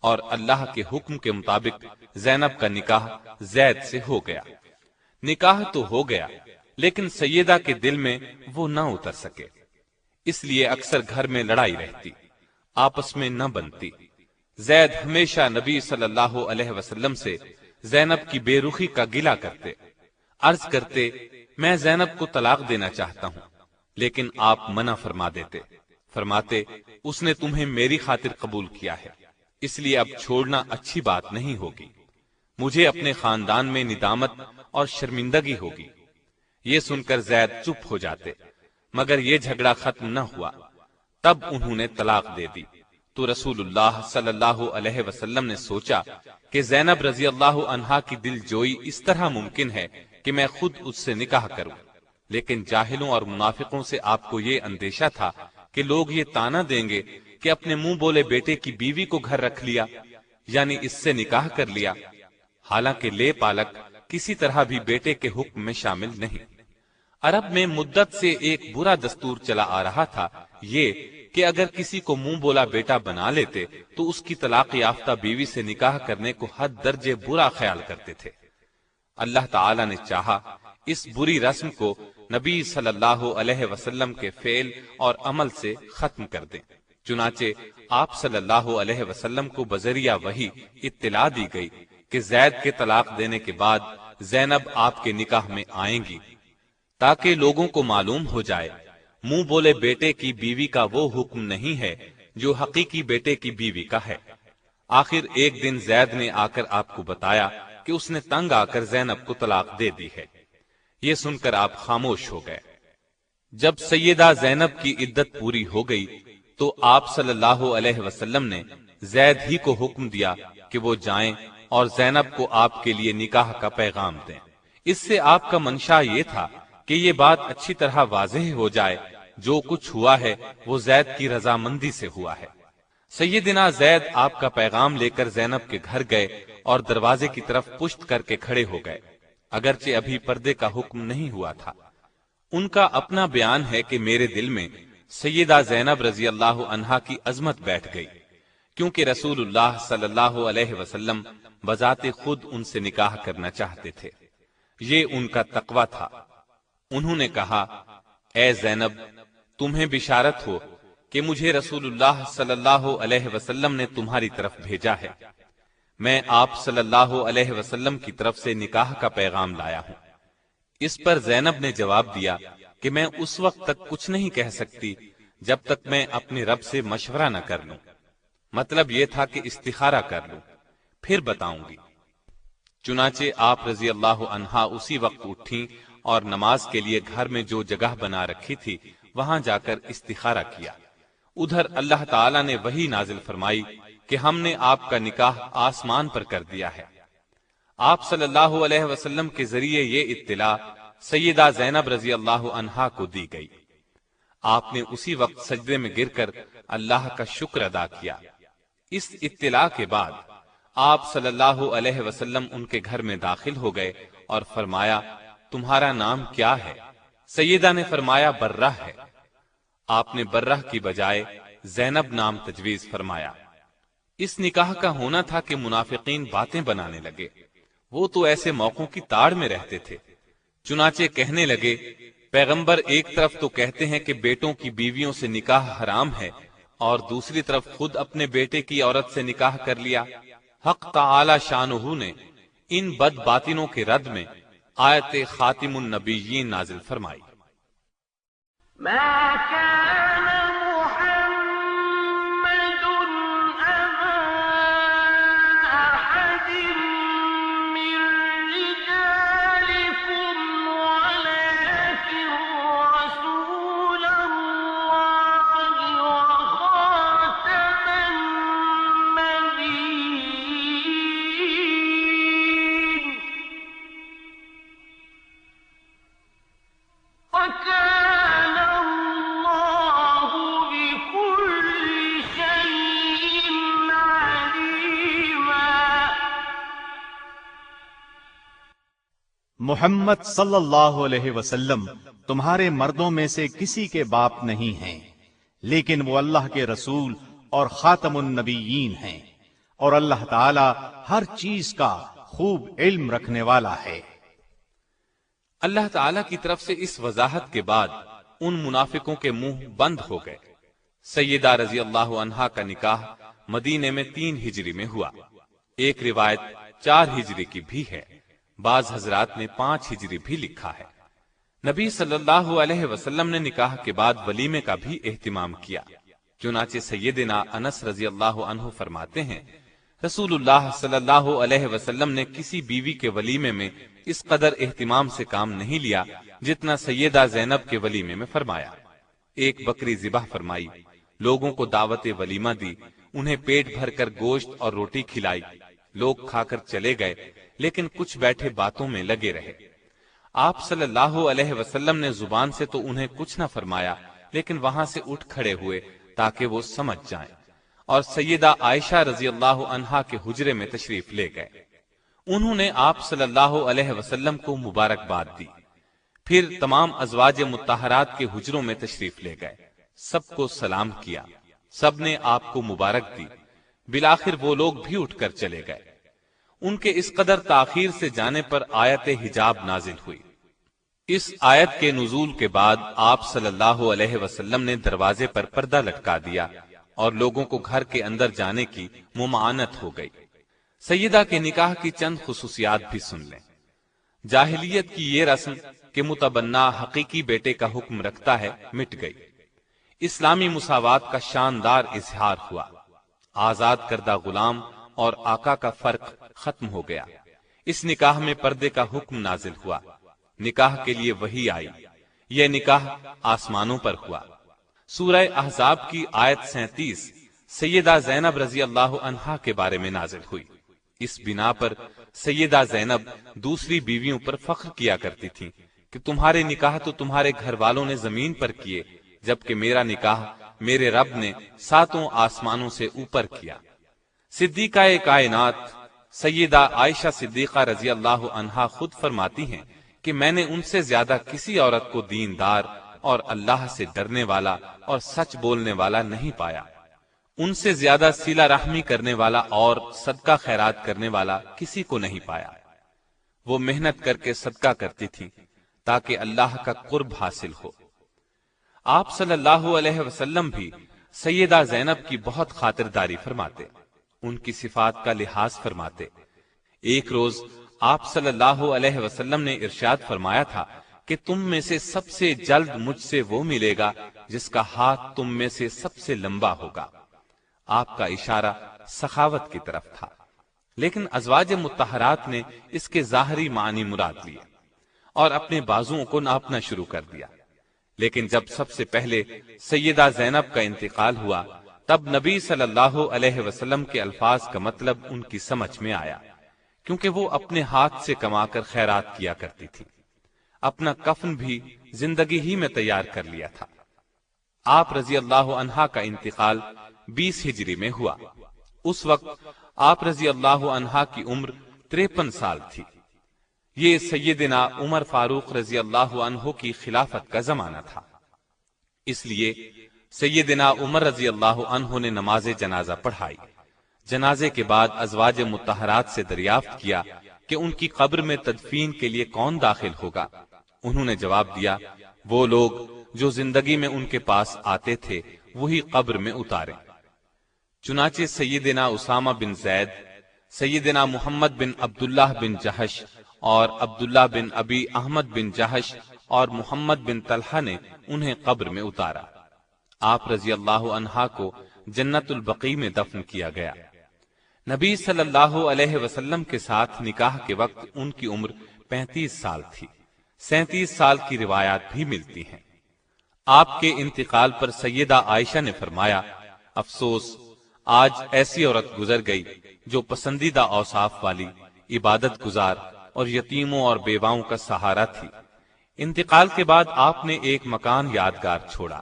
اور اللہ کے حکم کے مطابق زینب کا نکاح زید سے ہو گیا۔ نکاح تو ہو گیا لیکن سیدہ کے دل میں وہ نہ اتر سکے، اس لیے اکثر گھر میں لڑائی رہتی، آپس میں نہ بنتی۔ زید ہمیشہ نبی صلی اللہ علیہ وسلم سے زینب کی بے رخی کا گلہ کرتے، عرض کرتے میں زینب کو طلاق دینا چاہتا ہوں، لیکن آپ منع فرما دیتے، فرماتے اس نے تمہیں میری خاطر قبول کیا ہے، اس لیے اب چھوڑنا اچھی بات نہیں ہوگی، مجھے اپنے خاندان میں ندامت اور شرمندگی ہوگی۔ یہ سن کر زید چپ ہو جاتے، مگر یہ جھگڑا ختم نہ ہوا، تب انہوں نے طلاق دے دی۔ تو رسول اللہ صلی اللہ علیہ وسلم نے سوچا کہ زینب رضی اللہ عنہا کی دل جوئی اس طرح ممکن ہے کہ میں خود اس سے نکاح کروں، لیکن جاہلوں اور منافقوں سے آپ کو یہ اندیشہ تھا کہ لوگ یہ طعنہ دیں گے کہ اپنے منہ بولے بیٹے کی بیوی کو گھر رکھ لیا، یعنی اس سے نکاح کر لیا، حالانکہ لے پالک کسی طرح بھی بیٹے کے حکم میں شامل نہیں۔ عرب میں مدت سے ایک برا دستور چلا آ رہا تھا، یہ کہ اگر کسی کو منہ بولا بیٹا بنا لیتے تو اس کی طلاق یافتہ بیوی سے نکاح کرنے کو حد درجے برا خیال کرتے تھے۔ اللہ تعالی نے چاہا اس بری رسم کو نبی صلی اللہ علیہ وسلم کے فعل اور عمل سے ختم کر دیں، چنانچہ آپ صلی اللہ علیہ وسلم کو بذریعہ وحی اطلاع دی گئی کہ زید کے طلاق دینے کے بعد زینب آپ کے نکاح میں آئیں گی، تاکہ لوگوں کو معلوم ہو جائے منہ بولے بیٹے کی بیوی کا وہ حکم نہیں ہے جو حقیقی بیٹے کی بیوی کا ہے۔ آخر ایک دن زید نے آ کر آپ کو بتایا کہ اس نے تنگ آ کر زینب کو طلاق دے دی ہے۔ یہ سن کر آپ خاموش ہو گئے۔ جب سیدہ زینب کی عدت پوری ہو گئی تو آپ صلی اللہ علیہ وسلم نے زید ہی کو حکم دیا کہ وہ جائیں اور زینب کو آپ کے لیے نکاح کا پیغام دیں۔ اس سے آپ کا منشا یہ تھا کہ یہ بات اچھی طرح واضح ہو جائے جو کچھ ہوا ہے وہ زید کی رضامندی سے ہوا ہے۔ سیدنا زید آپ کا پیغام لے کر زینب کے گھر گئے اور دروازے کی طرف پشت کر کے کھڑے ہو گئے، اگرچہ ابھی پردے کا حکم نہیں ہوا تھا۔ ان کا اپنا بیان ہے کہ میرے دل میں سیدہ زینب رضی اللہ عنہا کی عظمت بیٹھ گئی، کیونکہ رسول اللہ صلی اللہ علیہ وسلم بذات خود ان سے نکاح کرنا چاہتے تھے، یہ ان کا تقویٰ تھا۔ انہوں نے کہا اے زینب تمہیں بشارت ہو کہ مجھے رسول اللہ صلی اللہ علیہ وسلم نے تمہاری طرف بھیجا ہے، میں آپ صلی اللہ علیہ وسلم کی طرف سے نکاح کا پیغام لایا ہوں۔ اس پر زینب نے جواب دیا کہ میں اس وقت تک کچھ نہیں کہہ سکتی جب تک میں اپنے رب سے مشورہ نہ کر لوں، مطلب یہ تھا کہ استخارہ کر لوں، پھر بتاؤں گی۔ چنانچہ آپ رضی اللہ عنہا اسی وقت اٹھیں اور نماز کے لیے گھر میں جو جگہ بنا رکھی تھی وہاں جا کر استخارہ کیا۔ ادھر اللہ تعالی نے وحی نازل فرمائی کہ ہم نے آپ کا نکاح آسمان پر کر دیا ہے۔ آپ صلی اللہ علیہ وسلم کے ذریعے یہ اطلاع سیدہ زینب رضی اللہ عنہا کو دی گئی۔ آپ نے اسی وقت سجدے میں گر کر اللہ کا شکر ادا کیا۔ اس اطلاع کے بعد آپ صلی اللہ علیہ وسلم ان کے گھر میں داخل ہو گئے اور فرمایا تمہارا نام کیا ہے؟ سیدہ نے فرمایا برہ ہے۔ آپ نے برہ کی بجائے زینب نام تجویز فرمایا۔ اس نکاح کا ہونا تھا کہ منافقین باتیں بنانے لگے، وہ تو ایسے موقعوں کی تاڑ میں رہتے تھے، چنانچہ کہنے لگے پیغمبر ایک طرف تو کہتے ہیں کہ بیٹوں کی بیویوں سے نکاح حرام ہے اور دوسری طرف خود اپنے بیٹے کی عورت سے نکاح کر لیا۔ حق تعالی شانہ نے ان بد باطنوں کے رد میں آیت خاتم النبیین نازل فرمائی۔ ما كان محمد أبا أحد من محمد صلی اللہ علیہ وسلم تمہارے مردوں میں سے کسی کے باپ نہیں ہیں، لیکن وہ اللہ کے رسول اور خاتم النبیین ہیں، اور اللہ تعالی ہر چیز کا خوب علم رکھنے والا ہے۔ اللہ تعالی کی طرف سے اس وضاحت کے بعد ان منافقوں کے منہ بند ہو گئے۔ سیدہ رضی اللہ عنہا کا نکاح مدینے میں 3 ہجری میں ہوا، ایک روایت 4 ہجری کی بھی ہے، بعض حضرات نے 5 ہجری بھی لکھا ہے۔ نبی صلی اللہ علیہ وسلم نے نکاح کے بعد ولیمے کا بھی اہتمام کیا، چنانچہ سیدنا انس رضی اللہ عنہ فرماتے ہیں، رسول اللہ صلی اللہ علیہ وسلم نے کسی بیوی کے ولیمے میں اس قدر اہتمام سے کام نہیں لیا جتنا سیدہ زینب کے ولیمے میں فرمایا۔ ایک بکری ذبح فرمائی، لوگوں کو دعوت ولیمہ دی، انہیں پیٹ بھر کر گوشت اور روٹی کھلائی، لوگ کھا کر چلے گئے، لیکن کچھ بیٹھے باتوں میں لگے رہے۔ آپ صلی اللہ علیہ وسلم نے زبان سے تو انہیں کچھ نہ فرمایا، لیکن وہاں سے اٹھ کھڑے ہوئے تاکہ وہ سمجھ جائیں، اور سیدہ عائشہ رضی اللہ عنہا کے حجرے میں تشریف لے گئے۔ انہوں نے آپ صلی اللہ علیہ وسلم کو مبارکباد دی، پھر تمام ازواج مطہرات کے حجروں میں تشریف لے گئے، سب کو سلام کیا، سب نے آپ کو مبارک دی، بالآخر وہ لوگ بھی اٹھ کر چلے گئے۔ ان کے اس قدر تاخیر سے جانے پر آیت حجاب نازل ہوئی۔ اس آیت کے نزول کے بعد آپ صلی اللہ علیہ وسلم نے دروازے پر پردہ لٹکا دیا اور لوگوں کو گھر کے اندر جانے کی ممانعت ہو گئی۔ سیدہ کے نکاح کی چند خصوصیات بھی سن لیں۔ جاہلیت کی یہ رسم کہ متبنہ حقیقی بیٹے کا حکم رکھتا ہے مٹ گئی، اسلامی مساوات کا شاندار اظہار ہوا، آزاد کردہ غلام اور آقا کا فرق ختم ہو گیا، اس نکاح میں پردے کا حکم نازل ہوا، نکاح کے لیے وحی آئی، یہ نکاح آسمانوں پر ہوا۔ سورہ احزاب کی آیت 37 سیدہ زینب رضی اللہ عنہا کے بارے میں نازل ہوئی۔ اس بنا پر سیدہ زینب دوسری بیویوں پر فخر کیا کرتی تھیں کہ تمہارے نکاح تو تمہارے گھر والوں نے زمین پر کیے، جبکہ میرا نکاح میرے رب نے 7 آسمانوں سے اوپر کیا۔ صدیقہ کائنات سیدہ عائشہ صدیقہ رضی اللہ عنہا خود فرماتی ہیں کہ میں نے ان سے زیادہ کسی عورت کو دیندار اور اللہ سے ڈرنے والا اور سچ بولنے والا نہیں پایا، ان سے زیادہ صلہ رحمی کرنے والا اور صدقہ خیرات کرنے والا کسی کو نہیں پایا۔ وہ محنت کر کے صدقہ کرتی تھی تاکہ اللہ کا قرب حاصل ہو۔ آپ صلی اللہ علیہ وسلم بھی سیدہ زینب کی بہت خاطرداری فرماتے، ان کی صفات کا لحاظ فرماتے۔ ایک روز آپ صلی اللہ علیہ وسلم نے ارشاد فرمایا تھا کہ تم میں سے سب سے جلد مجھ سے وہ ملے گا جس کا ہاتھ تم میں سے سب سے لمبا ہوگا۔ آپ کا اشارہ سخاوت کی طرف تھا، لیکن ازواج مطہرات نے اس کے ظاہری معنی مراد لیے اور اپنے بازوؤں کو ناپنا شروع کر دیا۔ لیکن جب سب سے پہلے سیدہ زینب کا انتقال ہوا، تب نبی صلی اللہ علیہ وسلم کے الفاظ کا مطلب ان کی سمجھ میں آیا، کیونکہ وہ اپنے ہاتھ سے کما کر خیرات کیا کرتی تھی، اپنا کفن بھی زندگی ہی میں تیار کر لیا تھا۔ آپ رضی اللہ عنہا کا انتقال 20 ہجری میں ہوا۔ اس وقت آپ رضی اللہ عنہا کی عمر 53 سال تھی۔ یہ سیدنا عمر فاروق رضی اللہ عنہ کی خلافت کا زمانہ تھا، اس لیے سیدنا عمر رضی اللہ عنہ نے نماز جنازہ پڑھائی۔ جنازے کے بعد ازواج مطہرات سے دریافت کیا کہ ان کی قبر میں تدفین کے لیے کون داخل ہوگا۔ انہوں نے جواب دیا، وہ لوگ جو زندگی میں ان کے پاس آتے تھے وہی قبر میں اتاریں۔ چنانچہ سیدنا اسامہ بن زید، سیدنا محمد بن عبداللہ بن جہش اور عبداللہ بن ابی احمد بن جہش اور محمد بن طلحہ نے انہیں قبر میں اتارا۔ آپ رضی اللہ عنہا کو جنت البقیع میں دفن کیا گیا۔ نبی صلی اللہ علیہ وسلم کے ساتھ نکاح کے وقت ان کی عمر 35 سال تھی، 37 سال کی روایات بھی ملتی ہیں۔ آپ کے انتقال پر سیدہ عائشہ نے فرمایا، افسوس، آج ایسی عورت گزر گئی جو پسندیدہ اوصاف والی، عبادت گزار اور یتیموں اور بیواؤں کا سہارا تھی۔ انتقال کے بعد آپ نے ایک مکان یادگار چھوڑا۔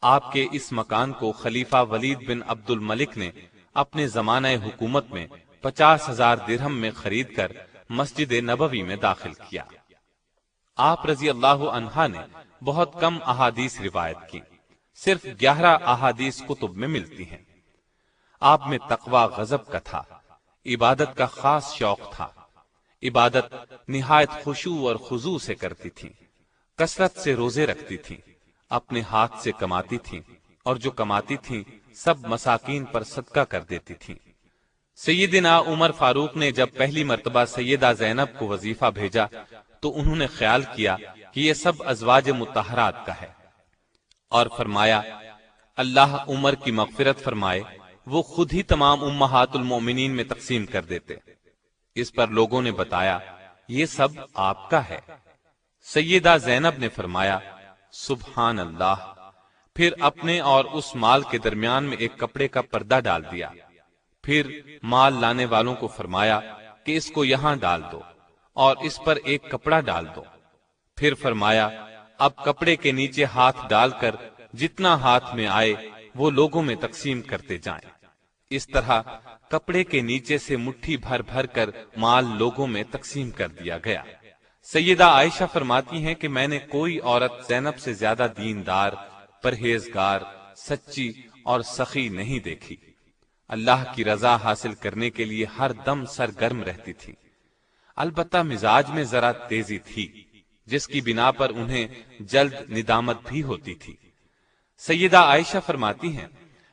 آپ کے اس مکان کو خلیفہ ولید بن عبد الملک نے اپنے زمانہ حکومت میں 50,000 درہم میں خرید کر مسجد نبوی میں داخل کیا۔ آپ رضی اللہ عنہا نے بہت کم احادیث روایت کی، صرف 11 احادیث کتب میں ملتی ہیں۔ آپ میں تقوی غضب کا تھا، عبادت کا خاص شوق تھا، عبادت نہایت خشوع اور خضوع سے کرتی تھی، کثرت سے روزے رکھتی تھی، اپنے ہاتھ سے کماتی تھی، اور جو کماتی تھی سب مساکین پر صدقہ کر دیتی تھی۔ سیدنا عمر فاروق نے جب پہلی مرتبہ سیدہ زینب کو وظیفہ بھیجا تو انہوں نے خیال کیا کہ یہ سب ازواج مطہرات کا ہے، اور فرمایا اللہ عمر کی مغفرت فرمائے، وہ خود ہی تمام امہات المومنین میں تقسیم کر دیتے۔ اس پر لوگوں نے بتایا یہ سب آپ کا ہے۔ سیدہ زینب نے فرمایا سبحان اللہ، پھر اپنے اور اس مال کے درمیان میں ایک کپڑے کا پردہ ڈال دیا، پھر مال لانے والوں کو فرمایا کہ اس کو یہاں ڈال دو اور اس پر ایک کپڑا ڈال دو، پھر فرمایا اب کپڑے کے نیچے ہاتھ ڈال کر جتنا ہاتھ میں آئے وہ لوگوں میں تقسیم کرتے جائیں۔ اس طرح کپڑے کے نیچے سے مٹھی بھر بھر کر مال لوگوں میں تقسیم کر دیا گیا۔ سیدہ عائشہ فرماتی ہیں کہ میں نے کوئی عورت زینب سے زیادہ دیندار، پرہیزگار، سچی اور سخی نہیں دیکھی۔ اللہ کی رضا حاصل کرنے کے لیے ہر دم سرگرم رہتی تھی، البتہ مزاج میں ذرا تیزی تھی جس کی بنا پر انہیں جلد ندامت بھی ہوتی تھی۔ سیدہ عائشہ فرماتی ہیں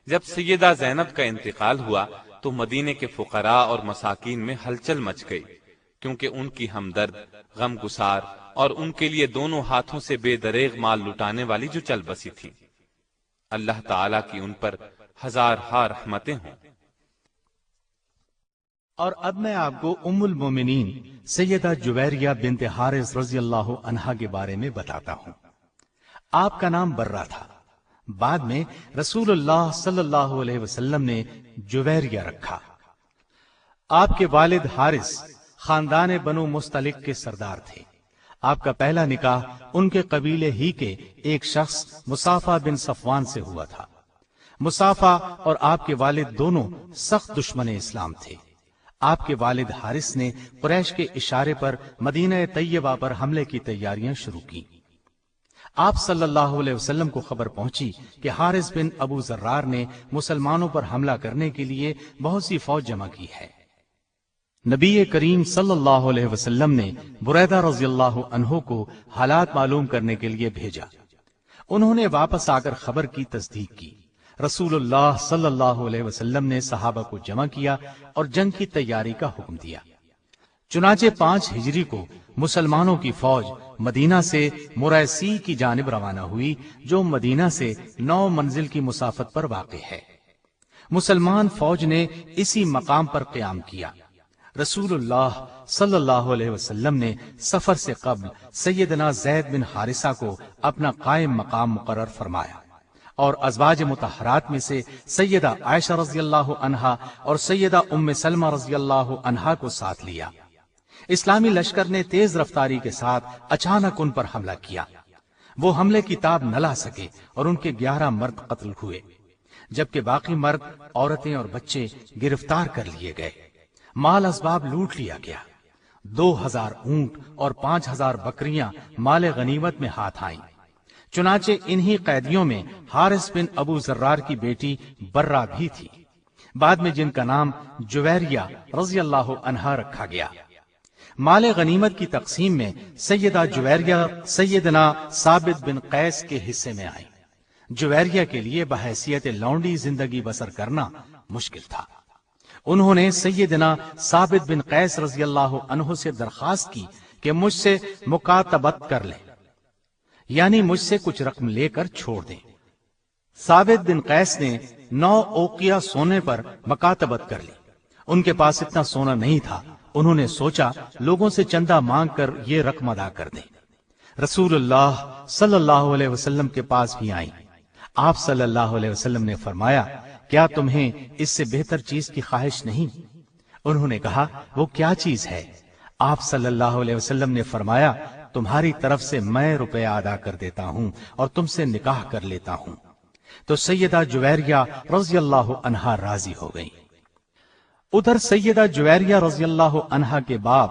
جب سیدہ زینب کا انتقال ہوا تو مدینے کے فقراء اور مساکین میں ہلچل مچ گئی، کیونکہ ان کی ہمدرد، غم گسار اور ان کے لیے دونوں ہاتھوں سے بے دریغ مال لٹانے والی جو چل بسی تھی۔ اللہ تعالیٰ کی ان پر ہزارہا رحمتیں ہوں۔ اور اب میں آپ کو ام المومنین سیدہ جویریہ بنت حارث رضی اللہ عنہا کے بارے میں بتاتا ہوں۔ آپ کا نام برہ تھا، بعد میں رسول اللہ صلی اللہ علیہ وسلم نے جویریہ رکھا۔ آپ کے والد حارث خاندان بنو مستلق کے سردار تھے۔ آپ کا پہلا نکاح ان کے قبیلے ہی کے ایک شخص مصافہ بن صفوان سے ہوا تھا۔ مصافہ اور آپ کے والد دونوں سخت دشمن اسلام تھے۔ آپ کے والد حارث نے قریش کے اشارے پر مدینہ طیبہ پر حملے کی تیاریاں شروع کی۔ آپ صلی اللہ علیہ وسلم کو خبر پہنچی کہ حارث بن ابو ذرار نے مسلمانوں پر حملہ کرنے کے لیے بہت سی فوج جمع کی ہے۔ نبی کریم صلی اللہ علیہ وسلم نے بریدہ رضی اللہ عنہ کو حالات معلوم کرنے کے لیے بھیجا۔ انہوں نے واپس آ کر خبر کی تصدیق کی۔ رسول اللہ صلی اللہ علیہ وسلم نے صحابہ کو جمع کیا اور جنگ کی تیاری کا حکم دیا۔ چنانچہ 5 ہجری کو مسلمانوں کی فوج مدینہ سے مریسی کی جانب روانہ ہوئی، جو مدینہ سے 9 منزل کی مسافت پر واقع ہے۔ مسلمان فوج نے اسی مقام پر قیام کیا۔ رسول اللہ صلی اللہ علیہ وسلم نے سفر سے قبل سیدنا زید بن حارثہ کو اپنا قائم مقام مقرر فرمایا، اور ازواج مطہرات میں سے سیدہ عائشہ رضی اللہ عنہا اور سیدہ ام سلمہ رضی اللہ عنہا کو ساتھ لیا۔ اسلامی لشکر نے تیز رفتاری کے ساتھ اچانک ان پر حملہ کیا۔ وہ حملے کی تاب نہ لا سکے اور ان کے 11 مرد قتل ہوئے، جبکہ باقی مرد، عورتیں اور بچے گرفتار کر لیے گئے۔ مال اسباب لوٹ لیا گیا۔ 2000 اونٹ اور 5000 بکریاں مال غنیمت میں ہاتھ آئیں۔ چنانچہ انہی قیدیوں میں حارث بن ابو ذرار کی بیٹی برہ بھی تھی، بعد میں جن کا نام جویریہ رضی اللہ عنہا رکھا گیا۔ مال غنیمت کی تقسیم میں سیدہ جویریہ سیدنا ثابت بن قیس کے حصے میں آئی۔ جویریہ کے لیے بحیثیت لونڈی زندگی بسر کرنا مشکل تھا۔ انہوں نے سیدنا ثابت بن قیس رضی اللہ عنہ سے درخواست کی کہ مجھ سے مکاتبت کر لیں، یعنی مجھ سے کچھ رقم لے کر چھوڑ دیں۔ ثابت بن قیس نے 9 اوقیہ سونے پر مکاتبت کر لی۔ ان کے پاس اتنا سونا نہیں تھا۔ انہوں نے سوچا لوگوں سے چندہ مانگ کر یہ رقم ادا کر دیں۔ رسول اللہ صلی اللہ علیہ وسلم کے پاس بھی آئیں۔ آپ صلی اللہ علیہ وسلم نے فرمایا کیا تمہیں اس سے بہتر چیز کی خواہش نہیں؟ انہوں نے کہا وہ کیا چیز ہے؟ آپ صلی اللہ علیہ وسلم نے فرمایا تمہاری طرف سے میں روپے ادا کر دیتا ہوں اور تم سے نکاح کر لیتا ہوں۔ تو سیدہ جویریہ رضی اللہ عنہا راضی ہو گئی۔ ادھر سیدہ جویریہ رضی اللہ عنہا کے باپ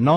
9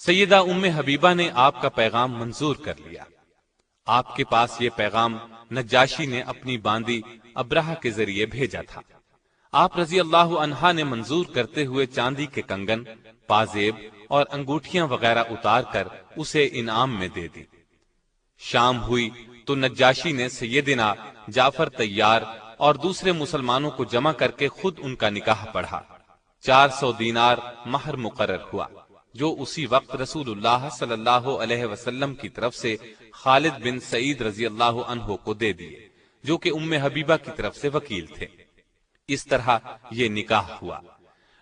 سیدہ ام حبیبہ نے آپ کا پیغام منظور کر لیا۔ آپ کے پاس یہ پیغام نجاشی نے اپنی باندی ابرہہ کے ذریعے بھیجا تھا۔ آپ رضی اللہ عنہا نے منظور کرتے ہوئے چاندی کے کنگن، پازیب اور انگوٹھیاں وغیرہ اتار کر اسے انعام میں دے دی۔ شام ہوئی تو نجاشی نے سیدنا جعفر طیار اور دوسرے مسلمانوں کو جمع کر کے خود ان کا نکاح پڑھا۔ 400 دینار مہر مقرر ہوا، جو اسی وقت رسول اللہ صلی اللہ علیہ وسلم کی طرف سے خالد بن سعید رضی اللہ عنہ کو دے دیے، جو کہ ام حبیبہ کی طرف سے وکیل تھے۔ اس طرح یہ نکاح ہوا۔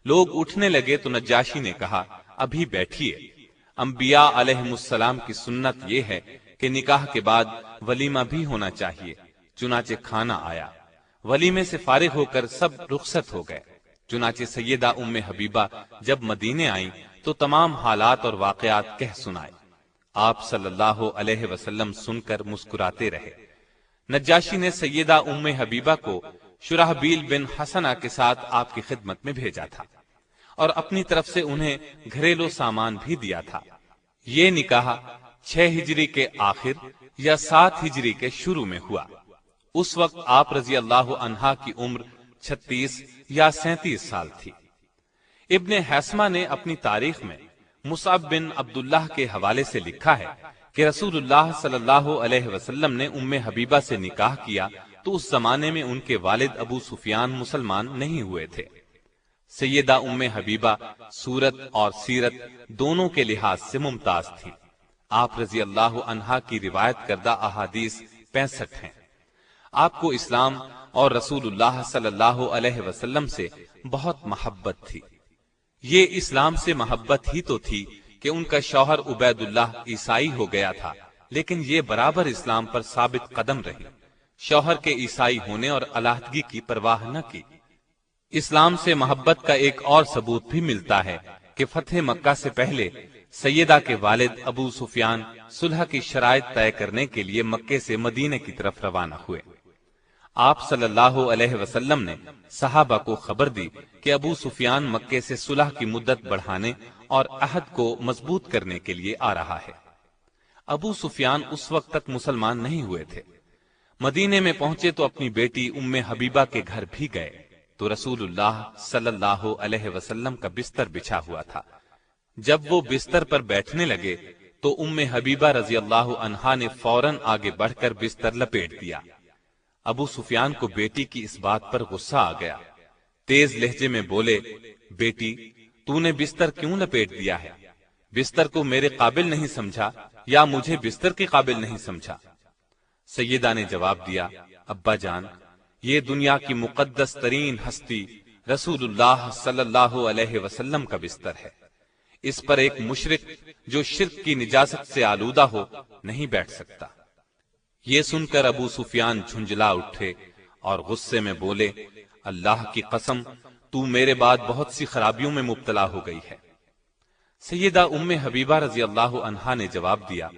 لوگ اٹھنے لگے تو نجاشی نے کہا، ابھی بیٹھیے، انبیاء علیہم السلام کی سنت یہ ہے کہ نکاح کے بعد ولیمہ بھی ہونا چاہیے۔ چنانچہ کھانا آیا، ولیمے سے فارغ ہو کر سب رخصت ہو گئے۔ چنانچہ سیدہ ام حبیبہ جب مدینے آئیں تو تمام حالات اور واقعات کہہ سنائے۔ آپ صلی اللہ علیہ وسلم سن کر مسکراتے رہے۔ نجاشی نے سیدہ ام حبیبہ کو شرحبیل بن حسنہ کے ساتھ آپ کی خدمت میں بھیجا تھا اور اپنی طرف سے انہیں گھریلو سامان بھی دیا تھا۔ یہ نکاح 6 ہجری کے آخر یا 7 ہجری کے شروع میں ہوا۔ اس وقت آپ رضی اللہ عنہا کی عمر 36 یا 37 سال تھی۔ ابن حیثمہ نے اپنی تاریخ میں مصعب بن عبداللہ کے حوالے سے لکھا ہے کہ رسول اللہ صلی اللہ علیہ وسلم نے ام حبیبہ سے نکاح کیا تو اس زمانے میں ان کے والد ابو سفیان مسلمان نہیں ہوئے تھے۔ سیدہ ام حبیبہ صورت اور سیرت دونوں کے لحاظ سے ممتاز تھی۔ آپ رضی اللہ عنہا کی روایت کردہ احادیث 65 ہیں۔ آپ کو اسلام اور رسول اللہ صلی اللہ علیہ وسلم سے بہت محبت تھی۔ یہ اسلام سے محبت ہی تو تھی کہ ان کا شوہر عبید اللہ عیسائی ہو گیا تھا، لیکن یہ برابر اسلام پر ثابت قدم رہی، شوہر کے عیسائی ہونے اور علیحدگی کی پرواہ نہ کی۔ اسلام سے محبت کا ایک اور ثبوت بھی ملتا ہے کہ فتح مکہ سے پہلے سیدہ کے والد ابو سفیان صلح کی شرائط طے کرنے کے لیے مکے سے مدینے کی طرف روانہ ہوئے۔ آپ صلی اللہ علیہ وسلم نے صحابہ کو خبر دی کہ ابو سفیان مکے سے صلح کی مدت بڑھانے اور عہد کو مضبوط کرنے کے لیے آ رہا ہے۔ ابو سفیان اس وقت تک مسلمان نہیں ہوئے تھے۔ مدینے میں پہنچے تو اپنی بیٹی ام حبیبہ کے گھر بھی گئے تو رسول اللہ صلی اللہ علیہ وسلم کا بستر بچھا ہوا تھا۔ جب وہ بستر پر بیٹھنے لگے تو ام حبیبہ رضی اللہ عنہا نے فوراً آگے بڑھ کر بستر لپیٹ دیا۔ ابو سفیان کو بیٹی کی اس بات پر غصہ آ گیا۔ تیز لہجے میں بولے، بیٹی تو نے بستر کیوں لپیٹ دیا ہے؟ بستر کو میرے قابل نہیں سمجھا یا مجھے بستر کے قابل نہیں سمجھا؟ سیدہ نے جواب دیا، ابا جان، یہ دنیا کی مقدس ترین ہستی رسول اللہ صلی اللہ علیہ وسلم کا بستر ہے۔ اس پر ایک مشرک جو شرک کی نجاست سے آلودہ ہو نہیں بیٹھ سکتا۔ یہ سن کر ابو سفیان جھنجلا اٹھے اور غصے میں بولے، اللہ کی قسم تو میرے بعد بہت سی خرابیوں میں مبتلا ہو گئی ہے۔ سیدہ ام حبیبہ رضی اللہ عنہا نے جواب دیا،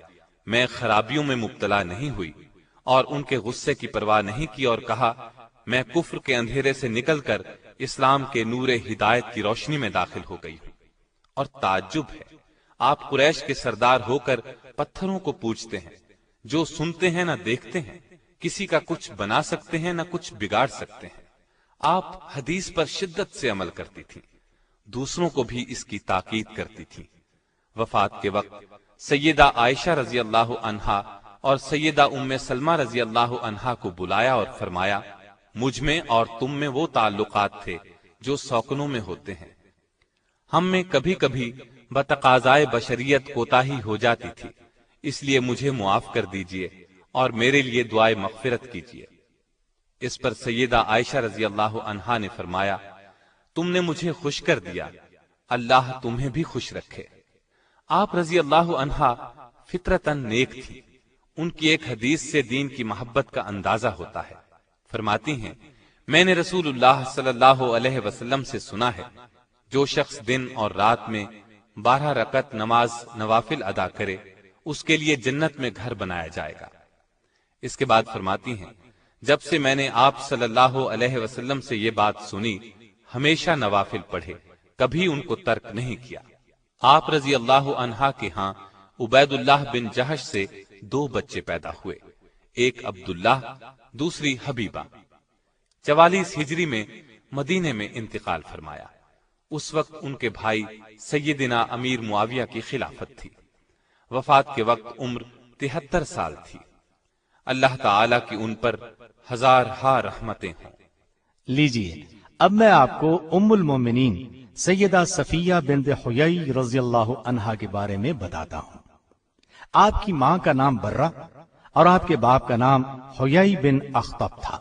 میں خرابیوں میں مبتلا نہیں ہوئی، اور ان کے غصے کی پرواہ نہیں کی اور کہا، میں کفر کے اندھیرے سے نکل کر اسلام کے نور ہدایت کی روشنی میں داخل ہو گئی ہوں۔ اور تعجب ہے، آپ قریش کے سردار ہو کر پتھروں کو پوجتے ہیں، جو سنتے ہیں نہ دیکھتے ہیں، کسی کا کچھ بنا سکتے ہیں نہ کچھ بگاڑ سکتے ہیں۔ آپ حدیث پر شدت سے عمل کرتی تھیں، دوسروں کو بھی اس کی تاکید کرتی تھیں۔ وفات کے وقت سیدہ عائشہ رضی اللہ عنہا اور سیدہ ام سلمہ رضی اللہ عنہا کو بلایا اور فرمایا، مجھ میں اور تم میں وہ تعلقات تھے جو سوکنوں میں ہوتے ہیں۔ ہم میں کبھی کبھی بتقاضائے بشریت کوتاہی ہو جاتی تھی، اس لیے مجھے معاف کر دیجئے اور میرے لیے دعائے مغفرت کیجئے۔ اس پر سیدہ عائشہ رضی اللہ عنہا نے فرمایا، تم نے مجھے خوش کر دیا، اللہ تمہیں بھی خوش رکھے۔ آپ رضی اللہ عنہا فطرتاً نیک تھی۔ ان کی ایک حدیث سے دین کی محبت کا اندازہ ہوتا ہے۔ فرماتی ہیں، میں نے رسول اللہ صلی اللہ علیہ وسلم سے سنا ہے، جو شخص دن اور رات میں 12 رکعت نماز نوافل ادا کرے، اس کے لیے جنت میں گھر بنایا جائے گا۔ اس کے بعد فرماتی ہیں، جب سے میں نے آپ صلی اللہ علیہ وسلم سے یہ بات سنی، ہمیشہ نوافل پڑھے، کبھی ان کو ترک نہیں کیا۔ آپ رضی اللہ عنہا کے ہاں عبید اللہ بن جہش سے 2 بچے پیدا ہوئے، ایک عبداللہ، دوسری حبیبہ۔ 44 ہجری میں مدینے میں انتقال فرمایا۔ اس وقت ان کے بھائی سیدنا امیر معاویہ کی خلافت تھی۔ وفات کے وقت عمر 73 سال تھی۔ اللہ تعالی کی ان پر ہزارہا رحمتیں ہوں۔ لیجئے اب میں آپ کو ام المومنین سیدہ صفیہ بنت حیی رضی اللہ عنہا کے بارے میں بتاتا ہوں۔ آپ کی ماں کا نام برہ اور آپ کے باپ کا نام حیی بن اخطب تھا۔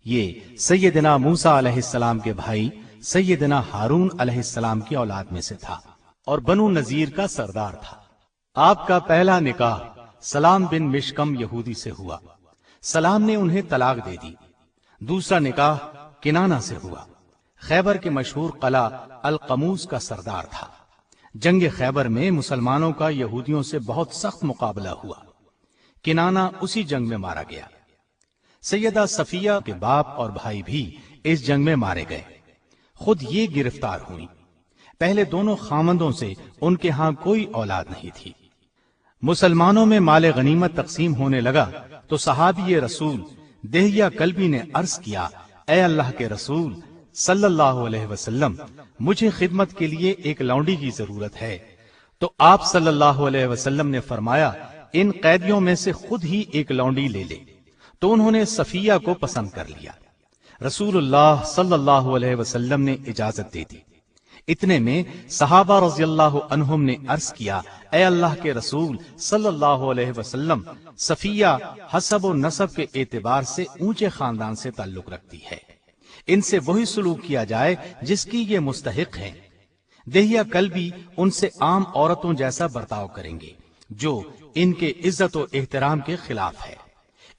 یہ سیدنا موسیٰ علیہ السلام کے بھائی سیدنا ہارون علیہ السلام کی اولاد میں سے تھا اور بنو نذیر کا سردار تھا۔ آپ کا پہلا نکاح سلام بن مشکم یہودی سے ہوا۔ سلام نے انہیں طلاق دے دی۔ دوسرا نکاح کنانہ سے ہوا۔ خیبر کے مشہور قلعہ القموس کا سردار تھا۔ جنگ خیبر میں مسلمانوں کا یہودیوں سے بہت سخت مقابلہ ہوا۔ کنانہ اسی جنگ میں مارا گیا۔ سیدہ صفیہ کے باپ اور بھائی بھی اس جنگ میں مارے گئے۔ خود یہ گرفتار ہوئی۔ پہلے دونوں خامندوں سے ان کے ہاں کوئی اولاد نہیں تھی۔ مسلمانوں میں مال غنیمت تقسیم ہونے لگا تو صحابی رسول دہیہ کلبی نے عرض کیا، اے اللہ کے رسول صلی اللہ علیہ وسلم، مجھے خدمت کے لیے ایک لونڈی کی ضرورت ہے۔ تو آپ صلی اللہ علیہ وسلم نے فرمایا، ان قیدیوں میں سے خود ہی ایک لونڈی لے لے۔ تو انہوں نے صفیہ کو پسند کر لیا۔ رسول اللہ صلی اللہ علیہ وسلم نے اجازت دے دی۔ اتنے میں صحابہ رضی اللہ عنہم نے عرض کیا، اے اللہ کے رسول صلی اللہ علیہ وسلم، صفیہ حسب و نسب کے اعتبار سے اونچے خاندان سے تعلق رکھتی ہے، ان سے وہی سلوک کیا جائے جس کی یہ مستحق ہے۔ دہیہ کلبی ان سے عام عورتوں جیسا برتاؤ کریں گے جو ان کے عزت و احترام کے خلاف ہے۔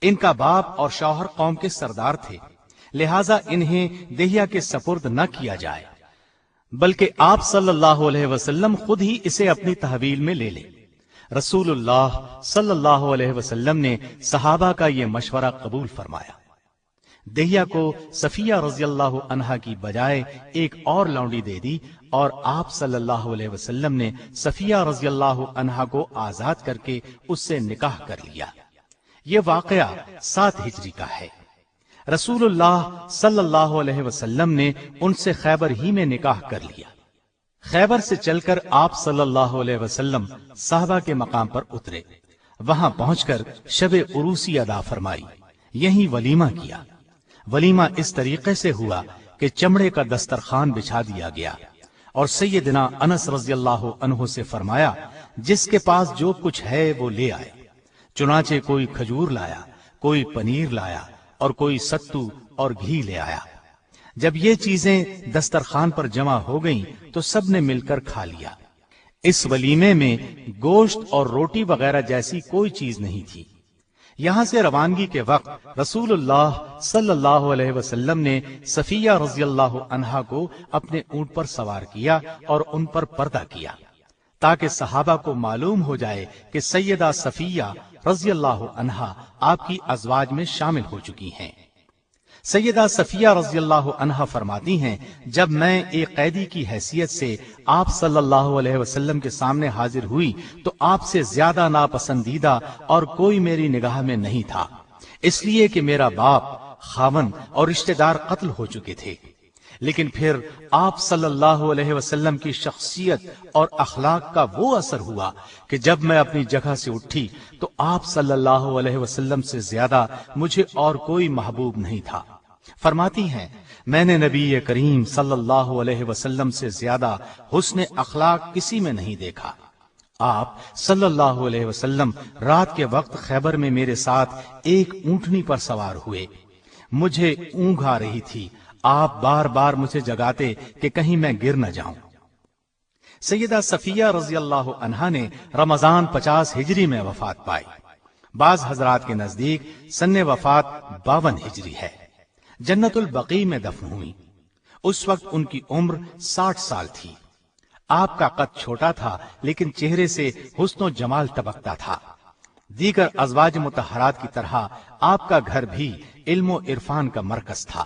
ان کا باپ اور شوہر قوم کے سردار تھے، لہٰذا انہیں دہیہ کے سپرد نہ کیا جائے، بلکہ آپ صلی اللہ علیہ وسلم خود ہی اسے اپنی تحویل میں لے لیں۔ رسول اللہ صلی اللہ علیہ وسلم نے صحابہ کا یہ مشورہ قبول فرمایا۔ دہیہ کو صفیہ رضی اللہ عنہا کی بجائے ایک اور لونڈی دے دی اور آپ صلی اللہ علیہ وسلم نے صفیہ رضی اللہ عنہا کو آزاد کر کے اس سے نکاح کر لیا۔ یہ واقعہ 7 ہجری کا ہے۔ رسول اللہ صلی اللہ علیہ وسلم نے ان سے خیبر ہی میں نکاح کر لیا۔ خیبر سے چل کر آپ صلی اللہ علیہ وسلم صحابہ کے مقام پر اترے۔ وہاں پہنچ کر شب عروسی ادا فرمائی، یہیں ولیمہ کیا۔ ولیمہ اس طریقے سے ہوا کہ چمڑے کا دسترخوان بچھا دیا گیا اور سیدنا انس رضی اللہ عنہ سے فرمایا، جس کے پاس جو کچھ ہے وہ لے آئے۔ چنانچہ کوئی کھجور لایا، کوئی پنیر لایا اور کوئی ستو اور گھی لے آیا۔ جب یہ چیزیں دسترخوان پر جمع ہو گئیں تو سب نے مل کر کھا لیا۔ اس ولیمے میں گوشت اور روٹی وغیرہ جیسی کوئی چیز نہیں تھی۔ یہاں سے روانگی کے وقت رسول اللہ صلی اللہ علیہ وسلم نے صفیہ رضی اللہ عنہا کو اپنے اونٹ پر سوار کیا اور ان پر پردہ کیا تاکہ صحابہ کو معلوم ہو جائے کہ سیدہ صفیہ رضی اللہ عنہا آپ کی ازواج میں شامل ہو چکی ہیں۔ سیدہ صفیہ رضی اللہ عنہا فرماتی ہیں، جب میں ایک قیدی کی حیثیت سے آپ صلی اللہ علیہ وسلم کے سامنے حاضر ہوئی تو آپ سے زیادہ ناپسندیدہ اور کوئی میری نگاہ میں نہیں تھا، اس لیے کہ میرا باپ، خاوند اور رشتہ دار قتل ہو چکے تھے۔ لیکن پھر آپ صلی اللہ علیہ وسلم کی شخصیت اور اخلاق کا وہ اثر ہوا کہ جب میں اپنی جگہ سے اٹھی تو آپ صلی اللہ علیہ وسلم سے زیادہ مجھے اور کوئی محبوب نہیں تھا۔ فرماتی ہیں، میں نے نبی کریم صلی اللہ علیہ وسلم سے زیادہ حسن اخلاق کسی میں نہیں دیکھا۔ آپ صلی اللہ علیہ وسلم رات کے وقت خیبر میں میرے ساتھ ایک اونٹنی پر سوار ہوئے۔ مجھے اونگ آ رہی تھی، آپ بار بار مجھے جگاتے کہ کہیں میں گر نہ جاؤں۔ سیدہ صفیہ رضی اللہ عنہا نے رمضان 50 ہجری میں وفات پائی۔ بعض حضرات کے نزدیک سن وفات 52 ہجری ہے۔ جنت البقیع میں دفن ہوئی۔ اس وقت ان کی عمر 60 سال تھی۔ آپ کا قد چھوٹا تھا لیکن چہرے سے حسن و جمال ٹپکتا تھا۔ دیگر ازواج مطہرات کی طرح آپ کا گھر بھی علم و عرفان کا مرکز تھا،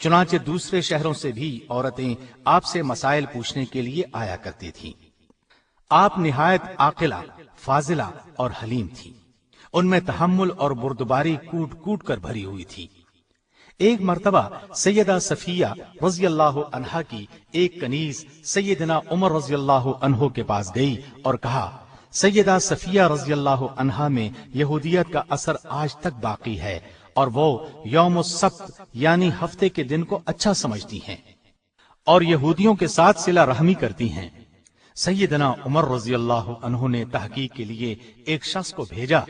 چنانچہ دوسرے شہروں سے بھی عورتیں آپ سے مسائل پوچھنے کے لیے آیا کرتی تھیں۔ آپ نہایت عاقلہ، فاضلہ اور حلیم تھی۔ ان میں تحمل اور بردباری کوٹ کوٹ کر بھری ہوئی تھی۔ ایک مرتبہ سیدہ صفیہ رضی اللہ عنہا کی ایک کنیز سیدنا عمر رضی اللہ عنہ کے پاس گئی اور کہا، سیدہ صفیہ رضی اللہ عنہا میں یہودیت کا اثر آج تک باقی ہے اور وہ یوم السبت یعنی ہفتے کے دن کو اچھا سمجھتی ہیں اور یہودیوں کے ساتھ صلہ رحمی کرتی ہیں۔ سیدنا عمر رضی اللہ عنہ نے تحقیق کے لیے ایک شخص کو بھیجا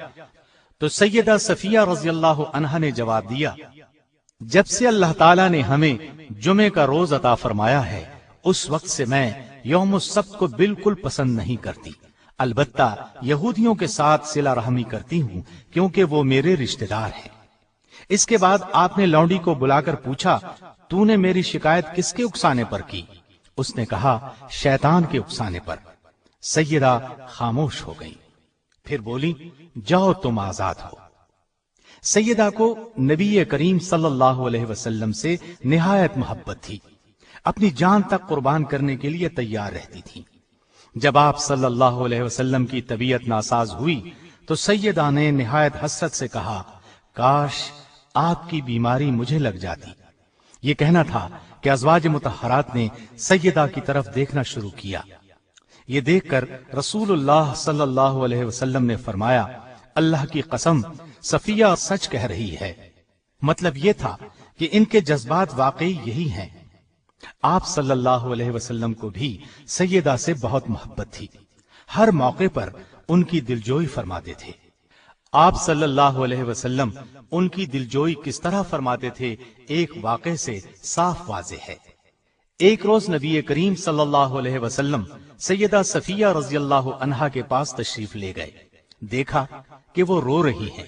تو سیدہ صفیہ رضی اللہ عنہا نے جواب دیا، جب سے اللہ تعالیٰ نے ہمیں جمعے کا روز عطا فرمایا ہے اس وقت سے میں یوم السبت کو بالکل پسند نہیں کرتی، البتہ یہودیوں کے ساتھ صلہ رحمی کرتی ہوں کیونکہ وہ میرے رشتہ دار ہیں۔ اس کے بعد آپ نے لونڈی کو بلا کر پوچھا، تو نے میری شکایت کس کے اکسانے پر کی؟ اس نے کہا، شیطان کے اکسانے پر۔ سیدہ خاموش ہو گئی، پھر بولی، جاؤ تم آزاد ہو۔ سیدہ کو نبی کریم صلی اللہ علیہ وسلم سے نہایت محبت تھی، اپنی جان تک قربان کرنے کے لیے تیار رہتی تھی۔ جب آپ صلی اللہ علیہ وسلم کی طبیعت ناساز ہوئی تو سیدہ نے نہایت حسرت سے کہا، کاش آپ کی بیماری مجھے لگ جاتی۔ یہ کہنا تھا کہ ازواج مطہرات نے سیدہ کی طرف دیکھنا شروع کیا۔ یہ دیکھ کر رسول اللہ صلی اللہ علیہ وسلم نے فرمایا، اللہ کی قسم صفیہ سچ کہہ رہی ہے۔ مطلب یہ تھا کہ ان کے جذبات واقعی یہی ہیں۔ آپ صلی اللہ علیہ وسلم کو بھی سیدہ سے بہت محبت تھی، ہر موقع پر ان کی دلجوئی فرماتے تھے۔ آپ صلی اللہ علیہ وسلم ان کی دلجوئی کس طرح فرماتے تھے، ایک واقعے سے صاف واضح ہے۔ ایک روز نبی کریم صلی اللہ علیہ وسلم سیدہ صفیہ رضی اللہ عنہا کے پاس تشریف لے گئے، دیکھا کہ وہ رو رہی ہیں۔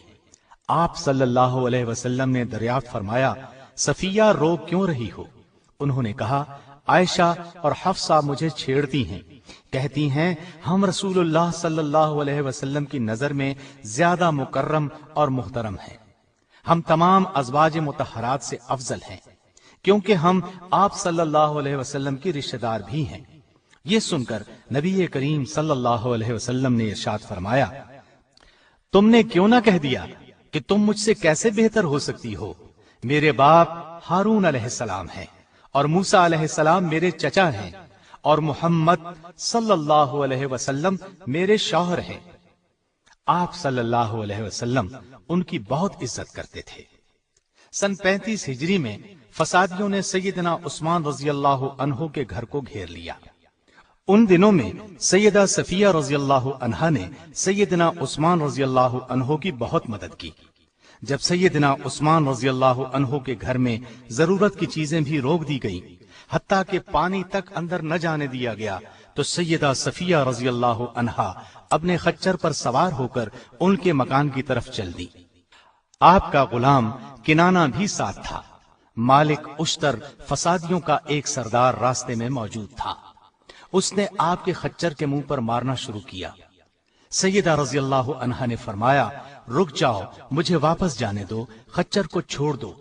آپ صلی اللہ علیہ وسلم نے دریافت فرمایا، صفیہ رو کیوں رہی ہو؟ انہوں نے کہا، عائشہ اور حفصہ مجھے چھیڑتی ہیں، کہتی ہیں ہم رسول اللہ صلی اللہ علیہ وسلم کی نظر میں زیادہ مکرم اور محترم ہیں، ہم تمام ازواج مطہرات سے افضل ہیں کیونکہ ہم آپ صلی اللہ علیہ وسلم کی رشتہ دار بھی ہیں۔ یہ سن کر نبی کریم صلی اللہ علیہ وسلم نے ارشاد فرمایا، تم نے کیوں نہ کہہ دیا کہ تم مجھ سے کیسے بہتر ہو سکتی ہو؟ میرے باپ ہارون علیہ السلام ہیں اور موسیٰ علیہ السلام میرے چچا ہیں اور محمد صلی اللہ علیہ وسلم میرے شوہر ہیں۔ آپ صلی اللہ علیہ وسلم ان کی بہت عزت کرتے تھے۔ سن 35 ہجری میں فسادیوں نے سیدنا عثمان رضی اللہ عنہ کے گھر کو گھیر لیا۔ ان دنوں میں سیدہ صفیہ رضی اللہ عنہا نے سیدنا عثمان رضی اللہ عنہ کی بہت مدد کی۔ جب سیدنا عثمان رضی اللہ عنہ کے گھر میں ضرورت کی چیزیں بھی روک دی گئیں، حتیٰ کہ پانی تک اندر نہ جانے دیا گیا، تو سیدہ صفیہ رضی اللہ عنہا اپنے خچر پر سوار ہو کر ان کے مکان کی طرف چل دی۔ آپ کا غلام کنانہ بھی ساتھ تھا۔ مالک اشتر فسادیوں کا ایک سردار راستے میں موجود تھا۔ اس نے آپ کے خچر کے منہ پر مارنا شروع کیا۔ سیدہ رضی اللہ عنہا نے فرمایا، رک جاؤ، مجھے واپس جانے دو، خچر کو چھوڑ دو۔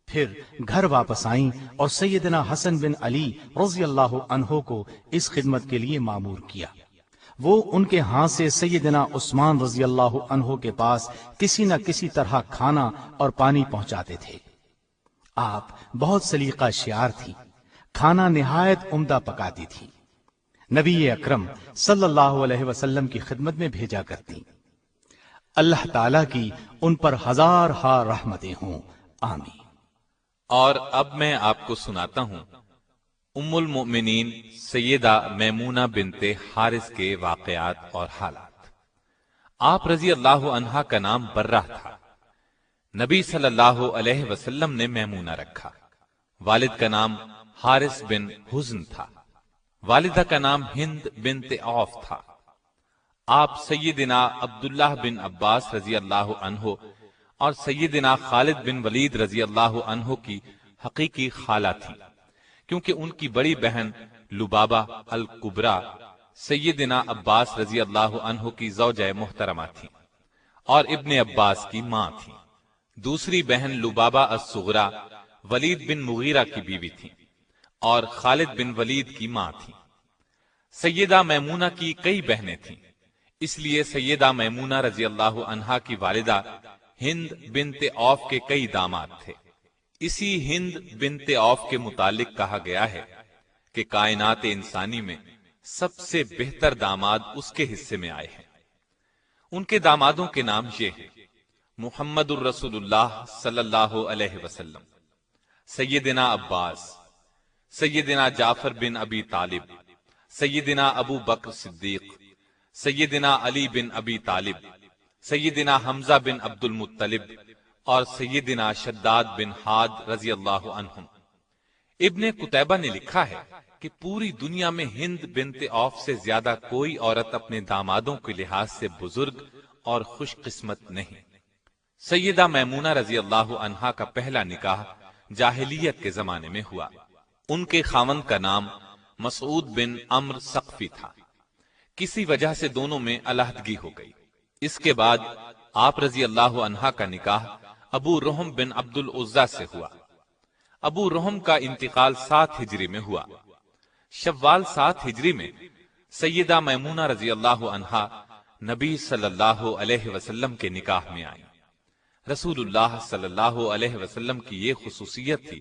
پھر گھر واپس آئیں اور سیدنا حسن بن علی رضی اللہ عنہ کو اس خدمت کے لیے مامور کیا۔ وہ ان کے ہاں سے سیدنا عثمان رضی اللہ عنہ کے پاس کسی نہ کسی طرح کھانا اور پانی پہنچاتے تھے۔ آپ بہت سلیقہ شیار تھی، کھانا نہایت عمدہ پکاتی تھی، نبی اکرم صلی اللہ علیہ وسلم کی خدمت میں بھیجا کرتی۔ اللہ تعالیٰ کی ان پر ہزار ہا رحمتیں ہوں، آمین۔ اور اب میں آپ کو سناتا ہوں ام المؤمنین سیدہ میمونہ بنت حارث کے واقعات اور حالات۔ آپ رضی اللہ عنہا کا نام برہ تھا۔ نبی صلی اللہ علیہ وسلم نے میمونہ رکھا۔ والد کا نام حارث بن حزن تھا، والدہ کا نام ہند بنت عوف تھا۔ آپ سیدنا عبداللہ بن عباس رضی اللہ عنہ اور سیدنا خالد بن ولید رضی اللہ عنہ کی حقیقی خالہ تھی، کیونکہ ان کی بڑی بہن لبابہ الکبریٰ سیدنا عباس رضی اللہ عنہ کی زوجہ محترمہ تھی اور ابن عباس کی ماں تھی۔ دوسری بہن لبابہ الصغریٰ ولید بن مغیرہ کی بیوی تھی اور خالد بن ولید کی ماں تھی۔ سیدہ میمونہ کی کئی بہنیں تھیں، اس لیے سیدہ میمونہ رضی اللہ عنہا کی والدہ ہند بنت عوف کے کئی داماد تھے۔ اسی ہند بنت عوف کے متعلق کہا گیا ہے کہ کائنات انسانی میں سب سے بہتر داماد اس کے حصے میں آئے ہیں۔ ان کے دامادوں کے نام یہ ہیں: محمد الرسول اللہ صلی اللہ علیہ وسلم، سیدنا عباس، سیدنا جعفر بن ابی طالب، سیدنا ابو بکر صدیق، سیدنا علی بن ابی طالب، سیدنا حمزہ بن عبد المطلب اور سیدنا شداد بن حاد رضی اللہ عنہم۔ ابن قتیبہ نے لکھا ہے کہ پوری دنیا میں ہند بنت عوف سے زیادہ کوئی عورت اپنے دامادوں کے لحاظ سے بزرگ اور خوش قسمت نہیں۔ سیدہ میمونہ رضی اللہ عنہا کا پہلا نکاح جاہلیت کے زمانے میں ہوا۔ ان کے خاوند کا نام مسعود بن عمرو ثقفی تھا۔ کسی وجہ سے دونوں میں علیحدگی ہو گئی۔ اس کے بعد آپ رضی اللہ عنہا کا نکاح ابو رحم بن عبد العزیٰ سے ہوا۔ ابو رحم کا انتقال 7 ہجری میں ہوا۔ شوال 7 ہجری میں سیدہ میمونہ رضی اللہ عنہا نبی صلی اللہ علیہ وسلم کے نکاح میں آئیں۔ رسول اللہ صلی اللہ علیہ وسلم کی یہ خصوصیت تھی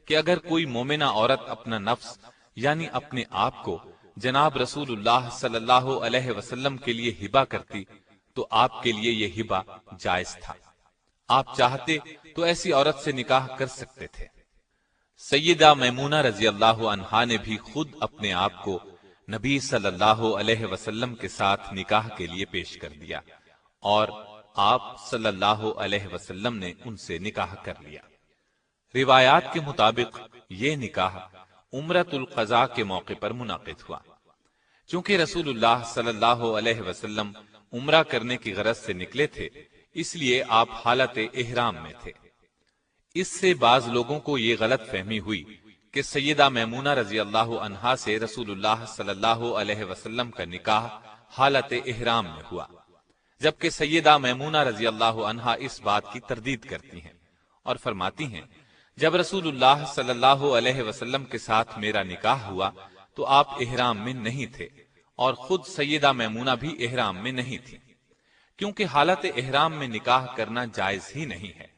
کہ اگر کوئی مومنہ عورت اپنا نفس یعنی اپنے آپ کو جناب رسول اللہ صلی اللہ علیہ وسلم کے لیے ہبہ کرتی تو آپ کے لیے یہ ہبہ جائز تھا۔ آپ چاہتے تو ایسی عورت سے نکاح کر سکتے تھے۔ سیدہ میمونہ رضی اللہ عنہا نے بھی خود اپنے آپ کو نبی صلی اللہ علیہ وسلم کے ساتھ نکاح کے لیے پیش کر دیا اور آپ صلی اللہ علیہ وسلم نے ان سے نکاح کر لیا۔ روایات کے مطابق یہ نکاح عمرۃ القضاء کے موقع پر منعقد ہوا۔ چونکہ رسول اللہ صلی اللہ علیہ وسلم عمرہ کرنے کی غرض سے نکلے تھے، اس لیے آپ حالت احرام میں تھے۔ اس سے بعض لوگوں کو یہ غلط فہمی ہوئی کہ سیدہ میمونہ رضی اللہ عنہا سے رسول اللہ صلی اللہ علیہ وسلم کا نکاح حالت احرام میں ہوا، جبکہ سیدہ میمونہ رضی اللہ عنہا اس بات کی تردید کرتی ہیں اور فرماتی ہیں جب رسول اللہ صلی اللہ علیہ وسلم کے ساتھ میرا نکاح ہوا تو آپ احرام میں نہیں تھے اور خود سیدہ میمونہ بھی احرام میں نہیں تھی، کیونکہ حالت احرام میں نکاح کرنا جائز ہی نہیں ہے۔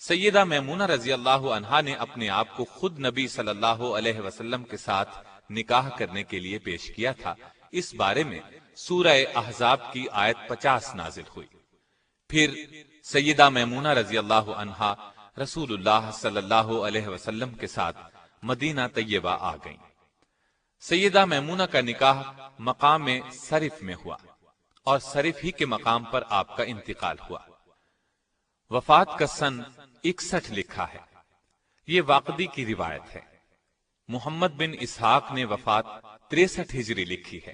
سیدہ میمونہ رضی اللہ عنہا نے اپنے آپ کو خود نبی صلی اللہ علیہ وسلم کے ساتھ نکاح کرنے کے لیے پیش کیا تھا۔ اس بارے میں سورہ احزاب کی آیت 50 نازل ہوئی۔ پھر سیدہ میمونہ رضی اللہ عنہا رسول اللہ صلی اللہ علیہ وسلم کے ساتھ مدینہ طیبہ آ گئیں۔ سیدہ میمونہ کا نکاح مقام صرف میں ہوا اور صرف ہی کے مقام پر آپ کا انتقال ہوا۔ وفات کا سن 61 لکھا ہے۔ یہ واقدی کی روایت ہے۔ محمد بن اسحاق نے وفات 63 ہجری لکھی ہے۔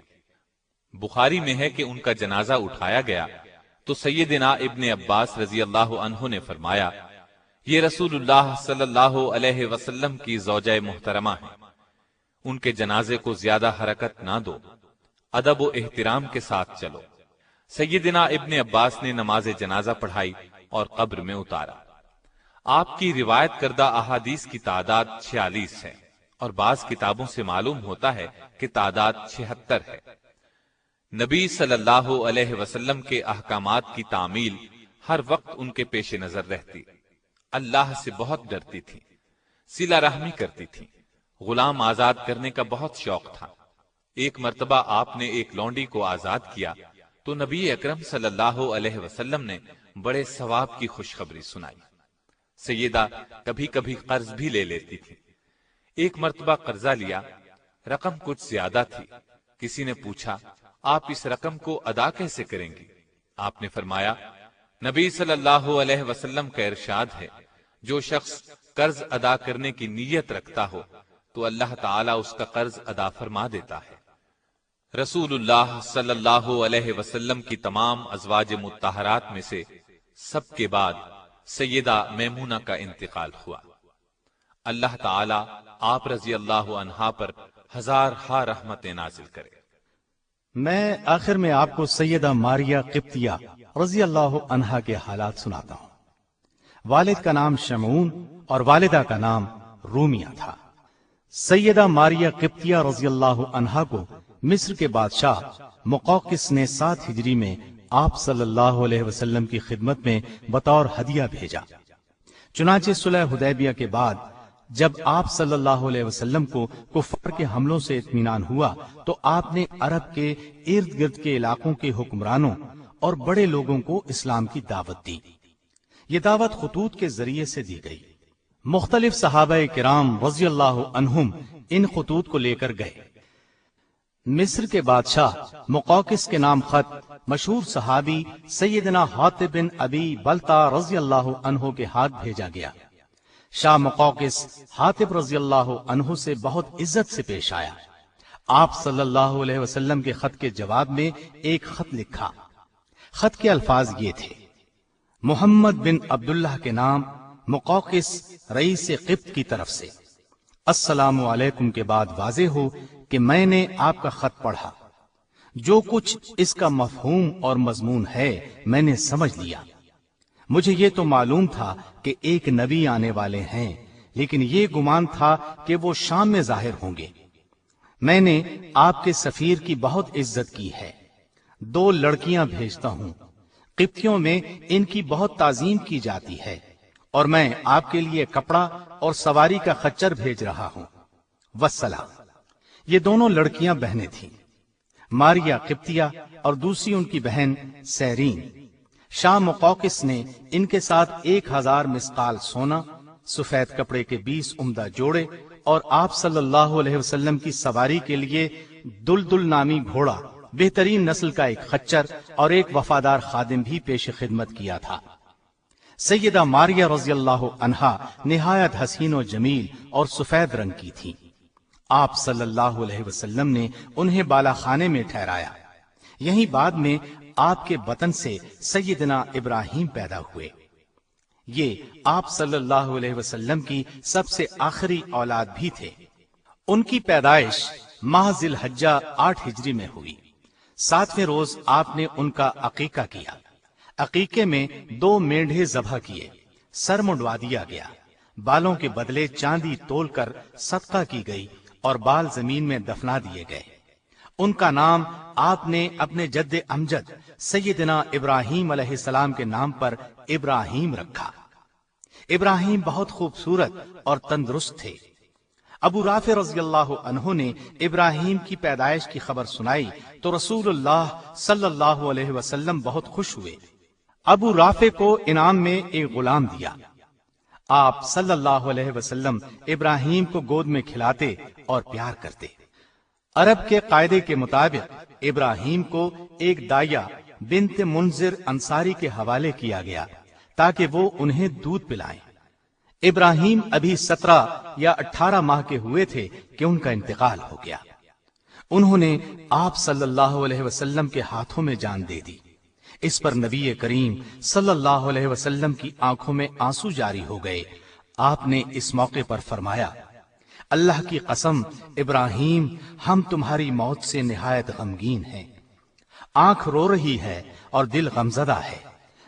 بخاری میں ہے کہ ان کا جنازہ اٹھایا گیا تو سیدنا ابن عباس رضی اللہ عنہ نے فرمایا، یہ رسول اللہ صلی اللہ علیہ وسلم کی زوجہ محترمہ ہیں، ان کے جنازے کو زیادہ حرکت نہ دو، ادب و احترام کے ساتھ چلو۔ سیدنا ابن عباس نے نماز جنازہ پڑھائی اور قبر میں اتارا۔ آپ کی روایت کردہ احادیث کی تعداد 46 ہے اور بعض کتابوں سے معلوم ہوتا ہے کہ تعداد 76 ہے۔ نبی صلی اللہ علیہ وسلم کے احکامات کی تعمیل ہر وقت ان کے پیش نظر رہتی، اللہ سے بہت ڈرتی تھی، صلہ رحمی کرتی تھی، غلام آزاد کرنے کا بہت شوق تھا۔ ایک مرتبہ آپ نے ایک لونڈی کو آزاد کیا تو نبی اکرم صلی اللہ علیہ وسلم نے بڑے ثواب کی خوشخبری سنائی۔ سیدہ کبھی کبھی قرض بھی لے لیتی تھی۔ ایک مرتبہ قرضہ لیا، رقم کچھ زیادہ تھی۔ کسی نے پوچھا، آپ اس رقم کو ادا کیسے کریں گی؟ آپ نے فرمایا، نبی صلی اللہ علیہ وسلم کا ارشاد ہے، جو شخص قرض ادا کرنے کی نیت رکھتا ہو تو اللہ تعالیٰ اس کا قرض ادا فرما دیتا ہے۔ رسول اللہ صلی اللہ علیہ وسلم کی تمام ازواج مطہرات میں سے سب کے بعد سیدہ میمونہ کا انتقال ہوا۔ اللہ تعالیٰ آپ رضی اللہ عنہا پر ہزار ہا رحمتیں نازل کرے۔ میں آخر میں آپ کو سیدہ ماریہ قبطیہ رضی اللہ عنہا کے حالات سناتا ہوں۔ والد کا نام شمعون اور والدہ کا نام رومیہ تھا۔ سیدہ ماریہ قبطیہ رضی اللہ عنہا کو مصر کے بادشاہ مقوقس نے 7 ہجری میں آپ صلی اللہ علیہ وسلم کی خدمت میں بطور ہدیہ بھیجا۔ چنانچہ صلح حدیبیہ کے بعد جب آپ صلی اللہ علیہ وسلم کو کفار کے حملوں سے اطمینان ہوا تو آپ نے عرب کے ارد گرد کے علاقوں کے حکمرانوں اور بڑے لوگوں کو اسلام کی دعوت دی۔ یہ دعوت خطوط کے ذریعے سے دی گئی۔ مختلف صحابہ کرام رضی اللہ عنہم ان خطوط کو لے کر گئے۔ مصر کے بادشاہ مقوقس کے نام خط مشہور صحابی سیدنا حاطب بن ابی بلتا رضی اللہ عنہ کے ہاتھ بھیجا گیا۔ شاہ مقوقس حاطب رضی اللہ عنہ سے بہت عزت سے پیش آیا۔ آپ صلی اللہ علیہ وسلم کے خط کے جواب میں ایک خط لکھا۔ خط کے الفاظ یہ تھے: محمد بن عبداللہ کے نام مقوقس رئیس قبط کی طرف سے، السلام علیکم کے بعد واضح ہو کہ میں نے آپ کا خط پڑھا۔ جو کچھ اس کا مفہوم اور مضمون ہے میں نے سمجھ لیا۔ مجھے یہ تو معلوم تھا کہ ایک نبی آنے والے ہیں، لیکن یہ گمان تھا کہ وہ شام میں ظاہر ہوں گے۔ میں نے آپ کے سفیر کی بہت عزت کی ہے۔ 2 لڑکیاں بھیجتا ہوں۔ قبطیوں میں ان کی بہت تعظیم کی جاتی ہے، اور میں آپ کے لیے کپڑا اور سواری کا خچر بھیج رہا ہوں۔ والسلام۔ یہ دونوں لڑکیاں بہنیں تھیں، ماریا قبطیہ اور دوسری ان کی بہن سیرین۔ شاہ مقوقس نے ان کے ساتھ 1000 مسقال سونا، سفید کپڑے کے 20 عمدہ جوڑے اور آپ صلی اللہ علیہ وسلم کی سواری کے لیے دلدل نامی گھوڑا، بہترین نسل کا ایک خچر اور ایک وفادار خادم بھی پیش خدمت کیا تھا۔ سیدہ ماریا رضی اللہ عنہا نہایت حسین و جمیل اور سفید رنگ کی تھی۔ آپ صلی اللہ علیہ وسلم نے انہیں بالا خانے میں ٹھہرایا۔ یہیں بعد میں آپ کے بطن سے سیدنا ابراہیم پیدا ہوئے۔ یہ آپ صلی اللہ علیہ وسلم کی سب سے آخری اولاد بھی تھے۔ ان کی پیدائش ماہ ذی الحجہ 8 ہجری میں ہوئی۔ 7ویں روز آپ نے ان کا عقیقہ کیا۔ عقیقے میں 2 مینڈھے ذبح کیے، سر منڈوا دیا گیا، بالوں کے بدلے چاندی تول کر صدقہ کی گئی اور بال زمین میں دفنا دیے گئے۔ ان کا نام آپ نے اپنے جد امجد سیدنا ابراہیم علیہ السلام کے نام پر ابراہیم رکھا۔ ابراہیم بہت خوبصورت اور تندرست تھے۔ ابو رافع رضی اللہ عنہ نے ابراہیم کی پیدائش کی خبر سنائی تو رسول اللہ صلی اللہ علیہ وسلم بہت خوش ہوئے۔ ابو رافع کو انعام میں ایک غلام دیا۔ آپ صلی اللہ علیہ وسلم ابراہیم کو گود میں کھلاتے اور پیار کرتے۔ عرب کے قاعدے کے مطابق ابراہیم کو ایک دائیہ بنت منذر انصاری کے حوالے کیا گیا تاکہ وہ انہیں دودھ پلائیں۔ ابراہیم ابھی 17 یا 18 ماہ کے ہوئے تھے کہ ان کا انتقال ہو گیا۔ انہوں نے آپ صلی اللہ علیہ وسلم کے ہاتھوں میں جان دے دی۔ اس پر نبی کریم صلی اللہ علیہ وسلم کی آنکھوں میں آنسو جاری ہو گئے۔ آپ نے اس موقع پر فرمایا: اللہ کی قسم ابراہیم، ہم تمہاری موت سے نہایت غمگین ہیں۔ آنکھ رو رہی ہے اور دل غمزدہ ہے،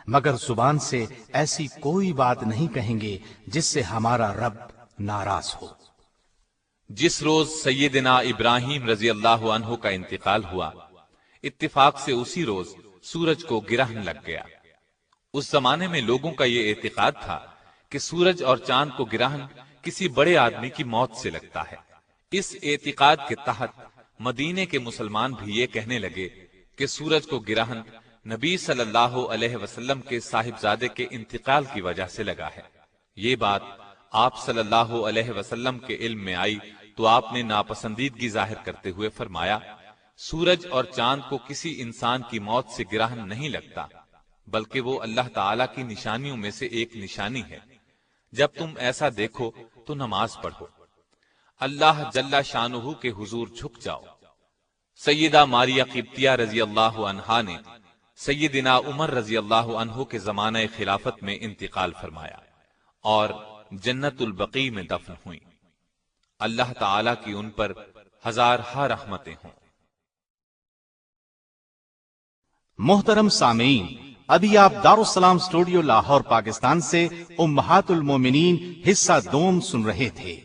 مگر زبان سے ایسی کوئی بات نہیں کہیں گے جس سے ہمارا رب ناراض ہو۔ جس روز سیدنا ابراہیم رضی اللہ عنہ کا انتقال ہوا، اتفاق سے اسی روز سورج کو گرہن لگ گیا۔ اس زمانے میں لوگوں کا یہ اعتقاد تھا کہ سورج اور چاند کو گرہن کسی بڑے آدمی کی موت سے لگتا ہے۔ اس اعتقاد کے تحت مدینے کے مسلمان بھی یہ کہنے لگے کہ سورج کو گرہن نبی صلی اللہ علیہ وسلم کے صاحبزادے کے انتقال کی وجہ سے لگا ہے۔ یہ بات آپ صلی اللہ علیہ وسلم کے علم میں آئی تو آپ نے ناپسندیدگی ظاہر کرتے ہوئے فرمایا: سورج اور چاند کو کسی انسان کی موت سے گرہن نہیں لگتا، بلکہ وہ اللہ تعالی کی نشانیوں میں سے ایک نشانی ہے۔ جب تم ایسا دیکھو تو نماز پڑھو، اللہ جل شانہ کے حضور جھک جاؤ۔ سیدہ ماریا قبطیہ رضی اللہ عنہا نے سیدنا عمر رضی اللہ عنہ کے زمانہ خلافت میں انتقال فرمایا اور جنت البقیع میں دفن ہوئیں۔ اللہ تعالی کی ان پر ہزارہا رحمتیں ہوں۔ محترم سامعین، ابھی آپ دارالسلام اسٹوڈیو لاہور پاکستان سے امہات المومنین حصہ دوم سن رہے تھے۔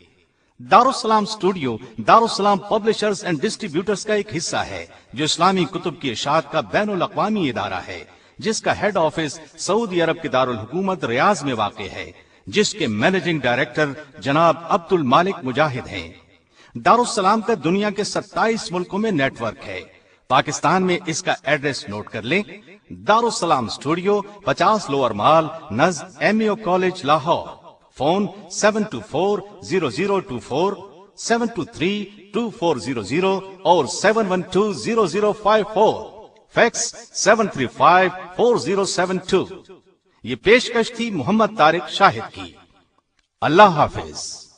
دارالسلام اسٹوڈیو دارالسلام پبلشرز اینڈ ڈسٹریبیوٹرز کا ایک حصہ ہے جو اسلامی کتب کی اشاعت کا بین الاقوامی ادارہ ہے، جس کا ہیڈ آفس سعودی عرب کے دارالحکومت ریاض میں واقع ہے، جس کے مینیجنگ ڈائریکٹر جناب عبد المالک مجاہد ہیں۔ دارالسلام کا دنیا کے 27 ملکوں میں نیٹ ورک ہے۔ پاکستان میں اس کا ایڈریس نوٹ کر لیں: دارالسلام اسٹوڈیو 50 لوور مال نزد MAO کالج لاہور۔ فون 724-0024 723-2400 اور 712-0054۔ فیکس 735-4072۔ یہ پیشکش تھی محمد طارق شاہد کی۔ اللہ حافظ۔